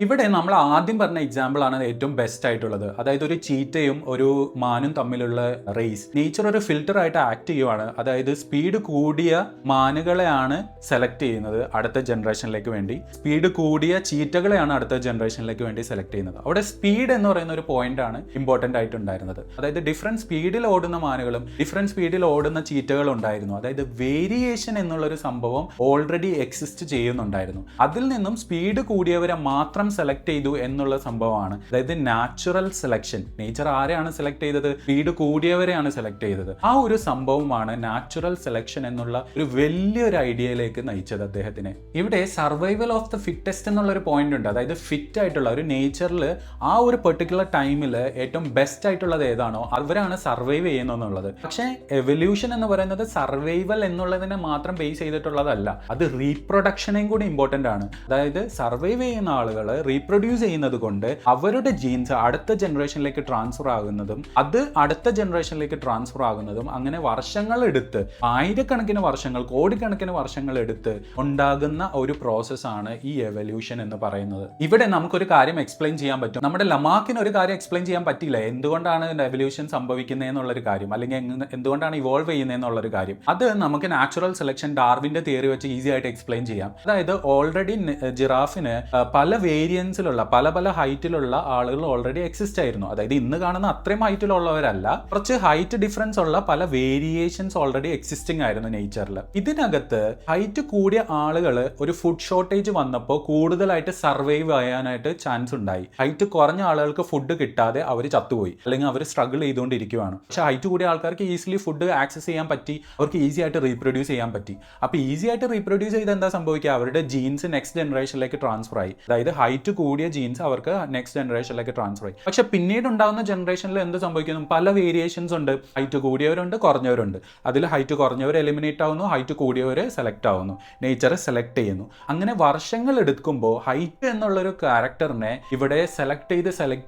ഇവിടെ നമ്മൾ ആദ്യം പറഞ്ഞ എക്സാമ്പിൾ ആണ് ഏറ്റവും ബെസ്റ്റ് ആയിട്ടുള്ളത്. അതായത് ഒരു ചീറ്റയും ഒരു മാനും തമ്മിലുള്ള റേസ്. നേച്ചർ ഒരു ഫിൽറ്റർ ആയിട്ട് ആക്ട് ചെയ്യുവാണ്. അതായത് സ്പീഡ് കൂടിയ മാനുകളെയാണ് സെലക്ട് ചെയ്യുന്നത് അടുത്ത ജനറേഷനിലേക്ക് വേണ്ടി, സ്പീഡ് കൂടിയ ചീറ്റകളെയാണ് അടുത്ത ജനറേഷനിലേക്ക് വേണ്ടി സെലക്ട് ചെയ്യുന്നത്. അവിടെ സ്പീഡ് എന്ന് പറയുന്ന ഒരു പോയിന്റ് ആണ് ഇമ്പോർട്ടന്റ് ആയിട്ടുണ്ടായിരുന്നത്. അതായത് ഡിഫറെന്റ് സ്പീഡിൽ ഓടുന്ന മാനുകളും ഡിഫറെന്റ് സ്പീഡിൽ ഓടുന്ന ചീറ്റകളും ഉണ്ടായിരുന്നു. അതായത് വേരിയേഷൻ എന്നുള്ളൊരു സംഭവം ഓൾറെഡി എക്സിസ്റ്റ് ചെയ്യുന്നുണ്ടായിരുന്നു. അതിൽ നിന്നും സ്പീഡ് കൂടിയവരെ മാത്രം മാത്രം സെലക്ട് ചെയ്തു എന്നുള്ള സംഭവമാണ്. അതായത് നാച്ചുറൽ സെലക്ഷൻ. നേച്ചർ ആരെയാണ് സെലക്ട് ചെയ്തത്? സ്പീഡ് കൂടിയവരെയാണ് സെലക്ട് ചെയ്തത്. ആ ഒരു സംഭവമാണ് നാച്ചുറൽ സെലക്ഷൻ എന്നുള്ള ഒരു വലിയൊരു ഐഡിയയിലേക്ക് നയിച്ചത് അദ്ദേഹത്തിനെ. ഇവിടെ സർവൈവൽ ഓഫ് ദ ഫിറ്റസ്റ്റ് എന്നുള്ളൊരു പോയിന്റ് ഉണ്ട്. അതായത് ഫിറ്റ് ആയിട്ടുള്ള ഒരു നേച്ചറിൽ ആ ഒരു പെർട്ടിക്കുലർ ടൈമിൽ ഏറ്റവും ബെസ്റ്റ് ആയിട്ടുള്ളത് ഏതാണോ അവരാണ് സർവൈവ് ചെയ്യുന്നത്. പക്ഷേ എവല്യൂഷൻ എന്ന് പറയുന്നത് സർവൈവൽ എന്നുള്ളതിനെ മാത്രം ബേസ് ചെയ്തിട്ടുള്ളതല്ല, അത് റീപ്രൊഡക്ഷനെയും കൂടി ഇമ്പോർട്ടൻ്റ് ആണ്. അതായത് സർവൈവ് ചെയ്യുന്ന ആളുകൾ റീപ്രൊഡ്യൂസ് ചെയ്യുന്നത് കൊണ്ട് അവരുടെ ജീൻസ് അടുത്ത ജനറേഷനിലേക്ക് ട്രാൻസ്ഫർ ആകുന്നതും അത് അടുത്ത ജനറേഷനിലേക്ക് ട്രാൻസ്ഫർ ആകുന്നതും അങ്ങനെ വർഷങ്ങൾ എടുത്ത്, ആയിരക്കണക്കിന് വർഷങ്ങൾ, കോടിക്കണക്കിന് വർഷങ്ങൾ എടുത്ത് ഉണ്ടാകുന്ന ഒരു പ്രോസസ്സാണ് ഈ എവല്യൂഷൻ എന്ന് പറയുന്നത്. ഇവിടെ നമുക്കൊരു കാര്യം എക്സ്പ്ലെയിൻ ചെയ്യാൻ പറ്റും. നമ്മുടെ ലമാക്കിന് ഒരു കാര്യം എക്സ്പ്ലെയിൻ ചെയ്യാൻ പറ്റില്ല, എന്തുകൊണ്ടാണ് എവല്യൂഷൻ സംഭവിക്കുന്നത് എന്നുള്ളൊരു കാര്യം, അല്ലെങ്കിൽ എന്തുകൊണ്ടാണ് ഇവോൾവ് ചെയ്യുന്നത് എന്നുള്ളൊരു കാര്യം. അത് നമുക്ക് നാച്ചുറൽ സെലക്ഷൻ, ഡാർവിന്റെ തിയറി വെച്ച് ഈസി ആയിട്ട് എക്സ്പ്ലെയിൻ ചെയ്യാം. അതായത് ഓൾറെഡി ജിറാഫിന് പല വേരിയൻസിലുള്ള പല ഹൈറ്റിലുള്ള ആളുകൾ ഓൾറെഡി എക്സിസ്റ്റ് ആയിരുന്നു. അതായത് ഇന്ന് കാണുന്ന അത്രയും ഹൈറ്റിലുള്ളവരല്ല, കുറച്ച് ഹൈറ്റ് ഡിഫറൻസ് ഉള്ള പല വേരിയേഷൻസ് ഓൾറെഡി എക്സിസ്റ്റിംഗ് ആയിരുന്നു നേച്ചറിൽ. ഇതിനകത്ത് ഹൈറ്റ് കൂടിയ ആളുകൾ ഒരു ഫുഡ് ഷോർട്ടേജ് വന്നപ്പോൾ കൂടുതലായിട്ട് സർവൈവ് ചെയ്യാനായിട്ട് ചാൻസ് ഉണ്ടായി. ഹൈറ്റ് കുറഞ്ഞ ആളുകൾക്ക് ഫുഡ് കിട്ടാതെ അവർ ചത്തുപോയി, അല്ലെങ്കിൽ അവർ സ്ട്രഗിൾ ചെയ്തുകൊണ്ടിരിക്കുകയാണ്. പക്ഷെ ഹൈറ്റ് കൂടിയ ആൾക്കാർക്ക് ഈസിലി ഫുഡ് ആക്സസ് ചെയ്യാൻ പറ്റി, അവർക്ക് ഈസി ആയിട്ട് റീപ്രൊഡ്യൂസ് ചെയ്യാൻ പറ്റി. അപ്പോൾ ഈസി ആയിട്ട് റീപ്രൊഡ്യൂസ് ചെയ്ത് എന്താ സംഭവിക്കുക? അവരുടെ ജീൻസ് നെക്സ്റ്റ് ജനറേഷനിലേക്ക് ട്രാൻസ്ഫർ ആയി. അതായത് ഹൈറ്റ് കൂടിയ ജീൻസ് അവർക്ക് നെക്സ്റ്റ് ജനറേഷനിലേക്ക് ട്രാൻസ്ഫർ ആയി. പക്ഷെ പിന്നീട് ഉണ്ടാകുന്ന ജനറേഷനിൽ എന്ത് സംഭവിക്കുന്നു? പല വേരിയേഷൻസ് ഉണ്ട്. ഹൈറ്റ് കൂടിയവരുണ്ട്, കുറഞ്ഞവരുണ്ട്. അതിൽ ഹൈറ്റ് കുറഞ്ഞവർ എലിമിനേറ്റ് ആവുന്നു, ഹൈറ്റ് കൂടിയവർ സെലക്ട് ആവുന്നു, നേച്ചർ സെലക്ട് ചെയ്യുന്നു. അങ്ങനെ വർഷങ്ങൾ എടുക്കുമ്പോൾ ഹൈറ്റ് എന്നുള്ളൊരു ക്യാരക്ടറിനെ ഇവിടെ സെലക്ട്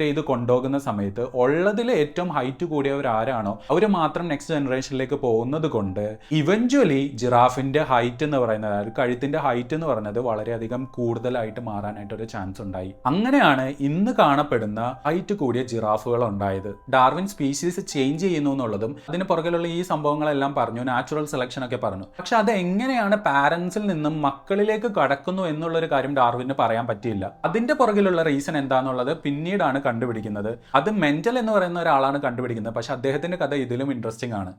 ചെയ്ത് കൊണ്ടുപോകുന്ന സമയത്ത് ഉള്ളതിൽ ഏറ്റവും ഹൈറ്റ് കൂടിയവർ ആരാണോ അവർ മാത്രം നെക്സ്റ്റ് ജനറേഷനിലേക്ക് പോകുന്നത് കൊണ്ട് ഇവഞ്ച്വലി ജിറാഫിന്റെ ഹൈറ്റ് എന്ന് പറയുന്നത്, കഴുത്തിന്റെ ഹൈറ്റ് എന്ന് പറയുന്നത് വളരെയധികം കൂടുതലായിട്ട് മാറാനായിട്ടൊരു ചാൻസ് ഉണ്ടായി. അങ്ങനെയാണ് ഇന്ന് കാണപ്പെടുന്ന ഹൈറ്റ് കൂടിയ ജിറാഫുകൾ ഉണ്ടായത്. ഡാർവിൻ സ്പീഷീസ് ചേഞ്ച് ചെയ്യുന്നു എന്നുള്ളതും അതിന് പുറകിലുള്ള ഈ സംഭവങ്ങളെല്ലാം പറഞ്ഞു, നാച്ചുറൽ സെലക്ഷൻ ഒക്കെ പറഞ്ഞു. പക്ഷെ അത് എങ്ങനെയാണ് പാരന്റ്സിൽ നിന്നും മക്കളിലേക്ക് കടക്കുന്നു എന്നുള്ളൊരു കാര്യം ഡാർവിന് പറയാൻ പറ്റിയില്ല. അതിന്റെ പുറകിലുള്ള റീസൺ എന്താണെന്നുള്ളത് പിന്നീടാണ് കണ്ടുപിടിക്കുന്നത്. അത് മെന്റൽ എന്ന് പറയുന്ന ഒരാളാണ് കണ്ടുപിടിക്കുന്നത്. പക്ഷെ അദ്ദേഹത്തിന്റെ കഥ ഇതിലും ഇൻട്രസ്റ്റിംഗ് ആണ്.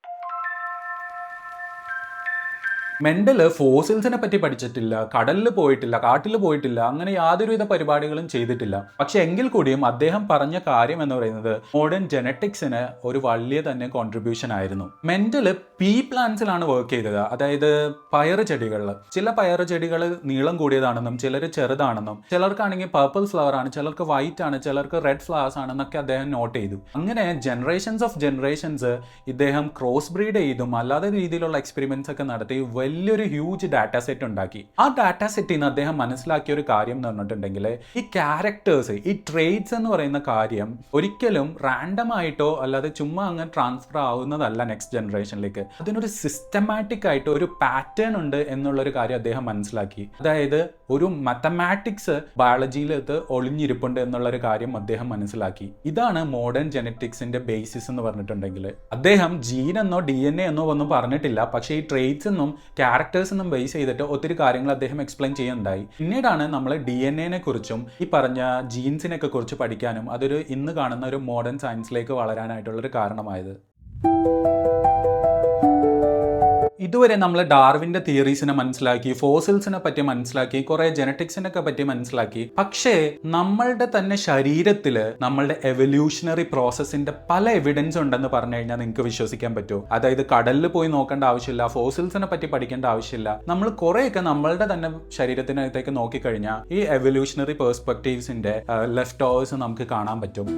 മെന്റൽ ഫോസിൽസിനെ പറ്റി പഠിച്ചിട്ടില്ല, കടലിൽ പോയിട്ടില്ല, കാട്ടിൽ പോയിട്ടില്ല, അങ്ങനെ യാതൊരുവിധ പരിപാടികളും ചെയ്തിട്ടില്ല. പക്ഷെ എങ്കിൽ കൂടിയും അദ്ദേഹം പറഞ്ഞ കാര്യം എന്ന് പറയുന്നത് മോഡേൺ ജെനറ്റിക്സിന് ഒരു വലിയ തന്നെ കോൺട്രിബ്യൂഷൻ ആയിരുന്നു. മെന്റൽ പീ പ്ലാന്റ്സിലാണ് വർക്ക് ചെയ്തത്. അതായത് പയറ് ചെടികളിൽ ചില പയറ് ചെടികൾ നീളം കൂടിയതാണെന്നും ചിലർ ചെറുതാണെന്നും, ചിലർക്കാണെങ്കിൽ പർപ്പിൾ ഫ്ലവർ ആണ്, ചിലർക്ക് വൈറ്റ് ആണ്, ചിലർക്ക് റെഡ് ഫ്ലവേഴ്സ് ആണെന്നൊക്കെ അദ്ദേഹം നോട്ട് ചെയ്തു. അങ്ങനെ ജനറേഷൻസ് ഇദ്ദേഹം ക്രോസ് ബ്രീഡ് ചെയ്തും അല്ലാതെ രീതിയിലുള്ള എക്സ്പെരിമെന്റ്സ് ഒക്കെ നടത്തി വലിയൊരു ഹ്യൂജ് ഡാറ്റാ സെറ്റ് ഉണ്ടാക്കി. ആ ഡാറ്റാ സെറ്റിൽ നിന്ന് അദ്ദേഹം മനസ്സിലാക്കിയ ഒരു കാര്യം എന്ന് പറഞ്ഞിട്ടുണ്ടെങ്കിൽ ഈ ക്യാരക്ടേഴ്സ്, ഈ ട്രേറ്റ്സ് എന്ന് പറയുന്ന കാര്യം ഒരിക്കലും റാൻഡം ആയിട്ടോ അല്ലാതെ ചുമ്മാ അങ്ങ് ട്രാൻസ്ഫർ ആവുന്നതല്ല നെക്സ്റ്റ് ജനറേഷനിലേക്ക്. അതിനൊരു സിസ്റ്റമാറ്റിക് ആയിട്ട് ഒരു പാറ്റേൺ ഉണ്ട് എന്നുള്ളൊരു കാര്യം അദ്ദേഹം മനസ്സിലാക്കി. അതായത് ഒരു മാത്തമാറ്റിക്സ് ബയോളജിയിൽ ഇത് ഒളിഞ്ഞിരിപ്പുണ്ട് എന്നുള്ളൊരു കാര്യം അദ്ദേഹം മനസ്സിലാക്കി. ഇതാണ് മോഡേൺ ജെനറ്റിക്സിന്റെ ബേസിസ് എന്ന് പറഞ്ഞിട്ടുണ്ടെങ്കിൽ. അദ്ദേഹം ജീൻ എന്നോ DNA എന്നോ ഒന്നും പറഞ്ഞിട്ടില്ല, പക്ഷേ ഈ ട്രേറ്റ്സ് എന്നും ക്യാരക്ടേഴ്സ് എന്നും ബേസ് ചെയ്തിട്ട് ഒത്തിരി കാര്യങ്ങൾ അദ്ദേഹം എക്സ്പ്ലെയിൻ ചെയ്യുന്നുണ്ടായി. പിന്നീടാണ് നമ്മൾ DNA കുറിച്ചും ഈ പറഞ്ഞ ജീൻസിനെയൊക്കെ കുറിച്ച് പഠിക്കാനും അതൊരു ഇന്ന് കാണുന്ന ഒരു മോഡേൺ സയൻസിലേക്ക് വളരാനായിട്ടുള്ളൊരു കാരണമായത്. ഇതുവരെ നമ്മൾ ഡാർവിന്റെ തിയറീസിനെ മനസ്സിലാക്കി, ഫോസിൽസിനെ പറ്റി മനസ്സിലാക്കി, കുറെ ജെനറ്റിക്സിനൊക്കെ പറ്റി മനസ്സിലാക്കി. പക്ഷേ നമ്മളുടെ തന്നെ ശരീരത്തിൽ നമ്മളുടെ എവല്യൂഷണറി പ്രോസസ്സിന്റെ പല എവിഡൻസ് ഉണ്ടെന്ന് പറഞ്ഞു കഴിഞ്ഞാൽ നിങ്ങൾക്ക് വിശ്വസിക്കാൻ പറ്റുമോ? അതായത് കടലിൽ പോയി നോക്കേണ്ട ആവശ്യമില്ല, ഫോസിൽസിനെ പറ്റി പഠിക്കേണ്ട ആവശ്യമില്ല. നമ്മൾ കുറെയൊക്കെ നമ്മളുടെ തന്നെ ശരീരത്തിനകത്തേക്ക് നോക്കിക്കഴിഞ്ഞാൽ ഈ എവല്യൂഷണറി പെർസ്പെക്റ്റീവ്സിന്റെ ലെഫ്റ്റ് ഓവേഴ്സ് നമുക്ക് കാണാൻ പറ്റും.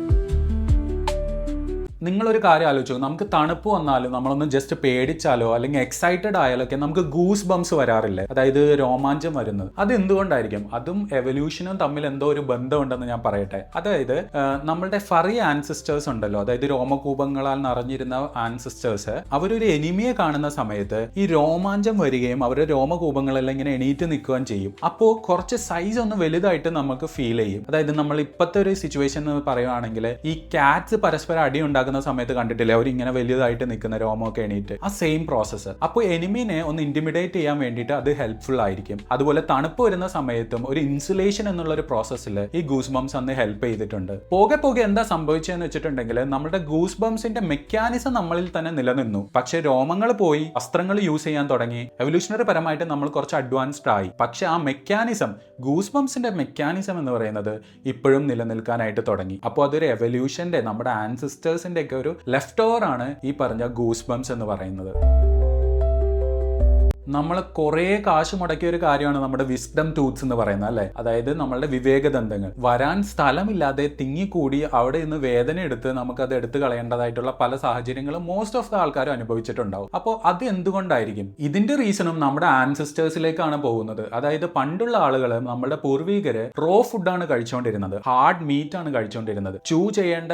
നിങ്ങളൊരു കാര്യം ആലോചിച്ചു, നമുക്ക് തണുപ്പ് വന്നാലും നമ്മളൊന്ന് ജസ്റ്റ് പേടിച്ചാലോ അല്ലെങ്കിൽ എക്സൈറ്റഡ് ആയാലോ ഒക്കെ നമുക്ക് ഗൂസ് ബംസ് വരാറില്ലേ? അതായത് രോമാഞ്ചം വരുന്നത്. അത് എന്തുകൊണ്ടായിരിക്കും? അതും എവല്യൂഷനും തമ്മിൽ എന്തോ ഒരു ബന്ധമുണ്ടെന്ന് ഞാൻ പറയട്ടെ. അതായത് നമ്മളുടെ ഫറി ആൻസിസ്റ്റേഴ്സ് ഉണ്ടല്ലോ, അതായത് രോമകൂപങ്ങളാൽ നിറഞ്ഞിരുന്ന ആൻസിസ്റ്റേഴ്സ്, അവരൊരു എനിമിയെ കാണുന്ന സമയത്ത് ഈ രോമാഞ്ചം വരികയും അവരുടെ രോമകൂപങ്ങളെല്ലാം ഇങ്ങനെ എണീറ്റ് നിൽക്കുകയും ചെയ്യും. അപ്പോൾ കുറച്ച് സൈസ് ഒന്ന് വലുതായിട്ട് നമുക്ക് ഫീൽ ചെയ്യും. അതായത് നമ്മൾ ഇപ്പോഴത്തെ ഒരു സിറ്റുവേഷൻ എന്ന് പറയുകയാണെങ്കിൽ ഈ കാറ്റ്സ് പരസ്പരം അടി ഉണ്ടാകുന്ന ഉണ്ടാകുന്ന സമയത്ത് കണ്ടിട്ടില്ലേ, അവർ ഇങ്ങനെ വലുതായിട്ട് നിൽക്കുന്ന രോമമൊക്കെ എണീറ്റ്, ആ സെയിം പ്രോസസ്സ്. അപ്പോൾ എനിമീനെ ഒന്ന് ഇന്റിമിഡേറ്റ് ചെയ്യാൻ വേണ്ടിയിട്ട് അത് ഹെൽപ്ഫുൾ ആയിരിക്കും. അതുപോലെ തണുപ്പ് വരുന്ന സമയത്തും ഒരു ഇൻസുലേഷൻ എന്നുള്ള ഒരു പ്രോസസ്സിൽ ഈ ഗൂസ് ബംസ് അന്ന് ഹെൽപ്പ് ചെയ്തിട്ടുണ്ട്. പോകെ പോകെ എന്താ സംഭവിച്ചതെന്ന് വെച്ചിട്ടുണ്ടെങ്കിൽ നമ്മുടെ ഗൂസ് ബംസിന്റെ മെക്കാനിസം നമ്മളിൽ തന്നെ നിലനിന്നു. പക്ഷെ രോമങ്ങൾ പോയി വസ്ത്രങ്ങൾ യൂസ് ചെയ്യാൻ തുടങ്ങി. എവല്യൂഷണറി പരമായിട്ട് നമ്മൾ കുറച്ച് അഡ്വാൻസ്ഡ് ആയി. പക്ഷെ ആ മെക്കാനിസം, ഗൂസ് ബംസിന്റെ മെക്കാനിസം എന്ന് പറയുന്നത് ഇപ്പോഴും നിലനിൽക്കാനായിട്ട് തുടങ്ങി. അപ്പോൾ അതൊരു എവല്യൂഷന്റെ, നമ്മുടെ ആൻസിസ്റ്റേഴ്സിന്റെ ഒക്കെ ഒരു ലെഫ്റ്റ് ഓവർ ആണ് ഈ പറഞ്ഞ ഗൂസ് ബംസ് എന്ന് പറയുന്നത്. നമ്മൾ കുറേ കാശ് മുടക്കിയ ഒരു കാര്യമാണ് നമ്മുടെ വിസ്ഡം ടൂത്ത്സ് എന്ന് പറയുന്നത്, അല്ലേ? അതായത് നമ്മളുടെ വിവേകദന്തങ്ങൾ വരാൻ സ്ഥലമില്ലാതെ തിങ്ങിക്കൂടി അവിടെ നിന്ന് വേദന എടുത്ത് നമുക്കത് എടുത്ത് കളയേണ്ടതായിട്ടുള്ള പല സാഹചര്യങ്ങളും മോസ്റ്റ് ഓഫ് ദ ആൾക്കാരും അനുഭവിച്ചിട്ടുണ്ടാവും. അപ്പോൾ അത് എന്തുകൊണ്ടായിരിക്കും? ഇതിന്റെ റീസണും നമ്മുടെ ആൻസിസ്റ്റേഴ്സിലേക്കാണ് പോകുന്നത്. അതായത് പണ്ടുള്ള ആളുകൾ, നമ്മുടെ പൂർവികര് റോ ഫുഡാണ് കഴിച്ചുകൊണ്ടിരുന്നത്, ഹാർഡ് മീറ്റ് ആണ് കഴിച്ചുകൊണ്ടിരുന്നത്, ചൂ ചെയ്യേണ്ട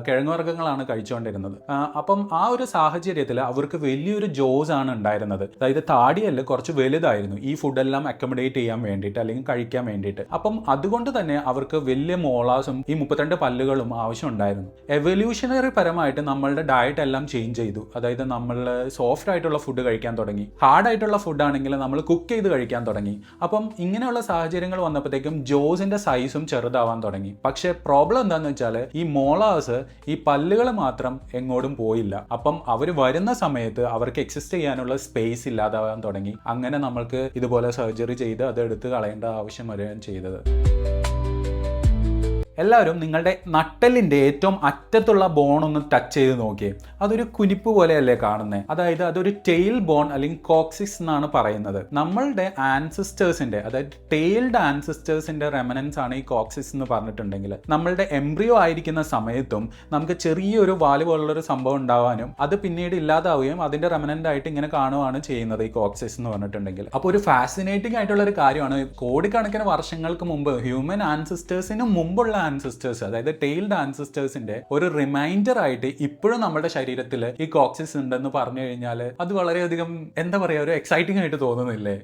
കിഴങ്ങുവർഗ്ഗങ്ങളാണ് കഴിച്ചുകൊണ്ടിരുന്നത്. അപ്പം ആ ഒരു സാഹചര്യത്തിൽ അവർക്ക് വലിയൊരു ജോസ് ആണ് ഉണ്ടായിരുന്നത്. അതായത് താടിയല്ല കുറച്ച് വലുതായിരുന്നു ഈ ഫുഡെല്ലാം അക്കോമഡേറ്റ് ചെയ്യാൻ വേണ്ടിയിട്ട്, അല്ലെങ്കിൽ കഴിക്കാൻ വേണ്ടിയിട്ട്. അപ്പം അതുകൊണ്ട് തന്നെ അവർക്ക് വലിയ മോളാസും ഈ 32 പല്ലുകളും ആവശ്യം ഉണ്ടായിരുന്നു. എവല്യൂഷണറി പരമായിട്ട് നമ്മളുടെ ഡയറ്റ് എല്ലാം ചേഞ്ച് ചെയ്തു. അതായത് നമ്മൾ സോഫ്റ്റ് ആയിട്ടുള്ള ഫുഡ് കഴിക്കാൻ തുടങ്ങി, ഹാർഡ് ആയിട്ടുള്ള ഫുഡ് ആണെങ്കിൽ നമ്മൾ കുക്ക് ചെയ്ത് കഴിക്കാൻ തുടങ്ങി. അപ്പം ഇങ്ങനെയുള്ള സാഹചര്യങ്ങൾ വന്നപ്പോഴത്തേക്കും ജോസിന്റെ സൈസും ചെറുതാവാൻ തുടങ്ങി. പക്ഷെ പ്രോബ്ലം എന്താണെന്ന് വെച്ചാൽ ഈ മോളാസ്, ഈ പല്ലുകൾ മാത്രം എങ്ങോട്ടും പോയില്ല. അപ്പം അവർ വരുന്ന സമയത്ത് അവർക്ക് എക്സിസ്റ്റ് ചെയ്യാനുള്ള സ്പേസ് ഇല്ലാതാവാൻ തുടങ്ങി. അങ്ങനെ നമ്മൾക്ക് ഇതുപോലെ സർജറി ചെയ്ത് അത് എടുത്ത് കളയേണ്ട ആവശ്യം വരികയാണ് ചെയ്തത്. എല്ലാവരും നിങ്ങളുടെ നട്ടലിന്റെ ഏറ്റവും അറ്റത്തുള്ള ബോൺ ഒന്ന് ടച്ച് ചെയ്ത് നോക്കിയേ. അതൊരു കുനിപ്പ് പോലെയല്ലേ കാണുന്നത്? അതായത് അതൊരു ടെയിൽ ബോൺ അല്ലെങ്കിൽ കോക്സിസ് എന്നാണ് പറയുന്നത്. നമ്മളുടെ ആൻസിസ്റ്റേഴ്സിന്റെ, അതായത് ടെയിൽഡ് ആൻസിസ്റ്റേഴ്സിന്റെ റെമനൻസ് ആണ് ഈ കോക്സിസ് എന്ന് പറഞ്ഞിട്ടുണ്ടെങ്കിൽ, നമ്മളുടെ എംബ്രിയോ ആയിരിക്കുന്ന സമയത്തും നമുക്ക് ചെറിയൊരു വാല് പോലുള്ളൊരു സംഭവം ഉണ്ടാവാനും അത് പിന്നീട് ഇല്ലാതാവുകയും അതിന്റെ റെമനന്റ് ആയിട്ട് ഇങ്ങനെ കാണുകയാണ് ചെയ്യുന്നത് ഈ കോക്സിസ് എന്ന് പറഞ്ഞിട്ടുണ്ടെങ്കിൽ. അപ്പോൾ ഒരു ഫാസിനേറ്റിംഗ് ആയിട്ടുള്ള ഒരു കാര്യമാണ്. കോടിക്കണക്കിന് വർഷങ്ങൾക്ക് മുമ്പ് ഹ്യൂമൻ ആൻസിസ്റ്റേഴ്സിന് മുമ്പുള്ള ആൻസിസ്റ്റേഴ്സ്, അതായത് ടെയിൽഡ് ആൻസിസ്റ്റേഴ്സിന്റെ ഒരു റിമൈൻഡർ ആയിട്ട് ഇപ്പോഴും നമ്മുടെ ശരീരത്തിൽ ഈ കോക്സിസ് ഉണ്ടെന്ന് പറഞ്ഞു കഴിഞ്ഞാൽ അത് വളരെയധികം എന്താ പറയാ, ഒരു എക്സൈറ്റിംഗ് ആയിട്ട് തോന്നുന്നില്ലേ?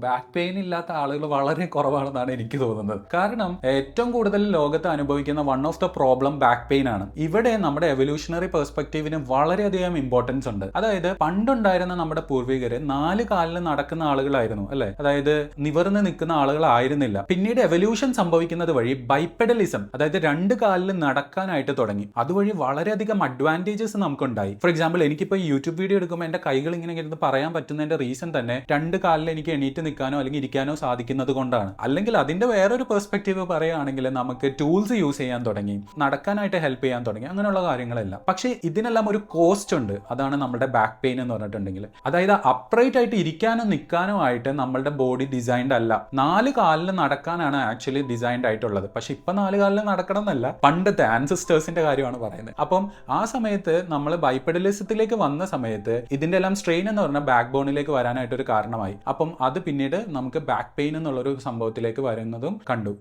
ബാക്ക് പെയിൻ ഇല്ലാത്ത ആളുകൾ വളരെ കുറവാണെന്നാണ് എനിക്ക് തോന്നുന്നത്. കാരണം ഏറ്റവും കൂടുതൽ ലോകത്ത് അനുഭവിക്കുന്ന one of the problem back pain ആണ്. ഇവിടെ നമ്മുടെ എവല്യൂഷണറി പെർസ്പെക്റ്റീവിന് വളരെയധികം ഇമ്പോർട്ടൻസ് ഉണ്ട്. അതായത് പണ്ടുണ്ടായിരുന്ന നമ്മുടെ പൂർവികര് 4 കാലിൽ നടക്കുന്ന ആളുകളായിരുന്നു, അല്ലെ? അതായത് നിവർന്ന് നിൽക്കുന്ന ആളുകളായിരുന്നില്ല. പിന്നീട് എവല്യൂഷൻ സംഭവിക്കുന്നത് വഴി ബൈപ്പെഡലിസം, അതായത് 2 കാലിൽ നടക്കാനായിട്ട് തുടങ്ങി. അതുവഴി വളരെയധികം അഡ്വാൻറ്റേജസ് നമുക്കുണ്ടായി. ഫോർ എക്സാമ്പിൾ, എനിക്കിപ്പോൾ യൂട്യൂബ് വീഡിയോ എടുക്കുമ്പോൾ എന്റെ കൈകൾ ഇങ്ങനെ ഇരുന്ന് പറയാൻ പറ്റുന്നതിന്റെ റീസൺ തന്നെ 2 കാലിൽ എനിക്ക് എണീറ്റ് നിൽക്കാനോ അല്ലെങ്കിൽ ഇരിക്കാനോ സാധിക്കുന്നത് കൊണ്ടാണ്. അല്ലെങ്കിൽ അതിന്റെ വേറൊരു പെർസ്പെക്റ്റീവ് പറയുകയാണെങ്കിൽ നമുക്ക് ടൂൾസ് യൂസ് ചെയ്യാൻ തുടങ്ങി, നടക്കാനായിട്ട് ഹെൽപ്പ് ചെയ്യാൻ തുടങ്ങി, അങ്ങനെയുള്ള കാര്യങ്ങളെല്ലാം. പക്ഷേ ഇതിനെല്ലാം ഒരു കോസ്റ്റ് ഉണ്ട്. അതാണ് നമ്മുടെ ബാക്ക് പെയിൻ എന്ന് പറഞ്ഞിട്ടുണ്ടെങ്കിൽ. അതായത് അപ്രൈറ്റ് ആയിട്ട് ഇരിക്കാനോ നിൽക്കാനോ ആയിട്ട് നമ്മളുടെ ബോഡി ഡിസൈൻഡ് അല്ല. 4 കാലിൽ നടക്കാനാണ് ആക്ച്വലി ഡിസൈൻഡ് ആയിട്ടുള്ളത്. പക്ഷെ ഇപ്പൊ 4 കാലിൽ നടക്കണം എന്നല്ല, പണ്ടത്തെ ആൻസിസ്റ്റേഴ്സിന്റെ കാര്യമാണ് പറയുന്നത്. അപ്പം ആ സമയത്ത് നമ്മൾ ബൈപ്പെഡലിസത്തിലേക്ക് വന്ന സമയത്ത് ഇതിന്റെ എല്ലാം സ്ട്രെയിൻ എന്ന് പറഞ്ഞാൽ ബാക്ക് ബോണിലേക്ക് വരാനായിട്ട് ഒരു കാരണമായി. അപ്പം അത് പിന്നീട് നമുക്ക് ബാക്ക് പെയിൻ എന്നുള്ളൊരു സംഭവത്തിലേക്ക് വരുന്നതും കണ്ടു.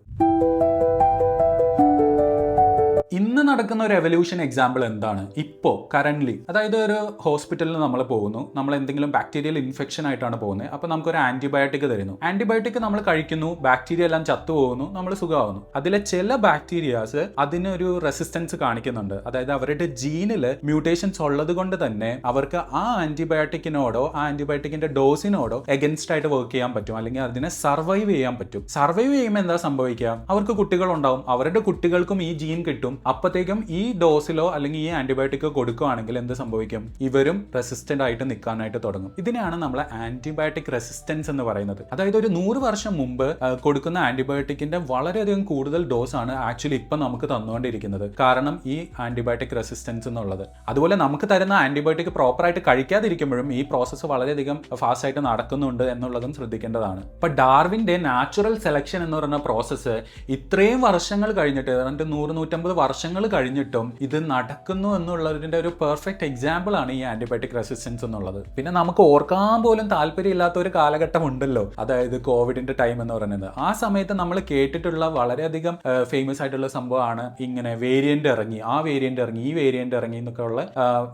ഇന്ന് നടക്കുന്ന ഒരു എവല്യൂഷൻ എക്സാമ്പിൾ എന്താണ്? ഇപ്പോൾ കറന്റ്ലി, അതായത് ഒരു ഹോസ്പിറ്റലിൽ നമ്മൾ പോകുന്നു, നമ്മൾ എന്തെങ്കിലും ബാക്ടീരിയൽ ഇൻഫെക്ഷൻ ആയിട്ടാണ് പോകുന്നത്. അപ്പോൾ നമുക്കൊരു ആന്റിബയോട്ടിക് തരുന്നു. ആന്റിബയോട്ടിക് നമ്മൾ കഴിക്കുന്നു, ബാക്ടീരിയ എല്ലാം ചത്തുപോകുന്നു, നമ്മൾ സുഖമാവുന്നു. അതിലെ ചില ബാക്ടീരിയാസ് അതിനൊരു റെസിസ്റ്റൻസ് കാണിക്കുന്നുണ്ട്. അതായത് അവരുടെ ജീനിൽ മ്യൂട്ടേഷൻസ് ഉള്ളത് കൊണ്ട് തന്നെ അവർക്ക് ആ ആന്റിബയോട്ടിക്കിനോടോ ആ ആന്റിബയോട്ടിക്കിന്റെ ഡോസിനോടോ എഗൻസ്റ്റ് ആയിട്ട് വർക്ക് ചെയ്യാൻ പറ്റും, അല്ലെങ്കിൽ അതിനെ സർവൈവ് ചെയ്യാൻ പറ്റും. സർവൈവ് ചെയ്യുമ്പോൾ എന്താ സംഭവിക്കുക? അവർക്ക് കുട്ടികളുണ്ടാവും, അവരുടെ കുട്ടികൾക്കും ഈ ജീൻ കിട്ടും. അപ്പോഴത്തേക്കും ഈ ഡോസിലോ അല്ലെങ്കിൽ ഈ ആന്റിബയോട്ടിക്കോ കൊടുക്കുകയാണെങ്കിൽ എന്ത് സംഭവിക്കും? ഇവരും റെസിസ്റ്റന്റ് ആയിട്ട് നിൽക്കാനായിട്ട് തുടങ്ങും. ഇതിനെയാണ് നമ്മൾ ആന്റിബയോട്ടിക് റെസിസ്റ്റൻസ് എന്ന് പറയുന്നത്. അതായത് ഒരു 100 വർഷം മുമ്പ് കൊടുക്കുന്ന ആന്റിബയോട്ടിക്കിന്റെ വളരെയധികം കൂടുതൽ ഡോസ് ആണ് ആക്ച്വലി ഇപ്പൊ നമുക്ക് തന്നുകൊണ്ടിരിക്കുന്നത്. കാരണം ഈ ആന്റിബയോട്ടിക് റെസിസ്റ്റൻസ് എന്നുള്ളത്. അതുപോലെ നമുക്ക് തരുന്ന ആന്റിബയോട്ടിക് പ്രോപ്പറായിട്ട് കഴിക്കാതിരിക്കുമ്പോഴും ഈ പ്രോസസ്സ് വളരെയധികം ഫാസ്റ്റ് ആയിട്ട് നടക്കുന്നുണ്ട് എന്നുള്ളതും ശ്രദ്ധിക്കേണ്ടതാണ്. ഇപ്പൊ ഡാർവിന്റെ നാച്ചുറൽ സെലക്ഷൻ എന്ന് പറയുന്ന പ്രോസസ്സ് ഇത്രയും വർഷങ്ങൾ കഴിഞ്ഞിട്ട്, 100-150 വർഷങ്ങൾ കഴിഞ്ഞിട്ടും ഇത് നടക്കുന്നു എന്നുള്ളതിന്റെ ഒരു പെർഫെക്റ്റ് എക്സാമ്പിൾ ആണ് ഈ ആന്റിബയോട്ടിക് റെസിസ്റ്റൻസ് എന്നുള്ളത്. പിന്നെ നമുക്ക് ഓർക്കാൻ പോലും താല്പര്യമില്ലാത്ത ഒരു കാലഘട്ടം ഉണ്ടല്ലോ, അതായത് കോവിഡിന്റെ ടൈം എന്ന് പറയുന്നത്. ആ സമയത്ത് നമ്മൾ കേട്ടിട്ടുള്ള വളരെയധികം ഫേമസ് ആയിട്ടുള്ള സംഭവമാണ് ഇങ്ങനെ വേരിയന്റ് ഇറങ്ങി, ആ വേരിയന്റ് ഇറങ്ങി, ഈ വേരിയന്റ് ഇറങ്ങി എന്നൊക്കെ ഉള്ള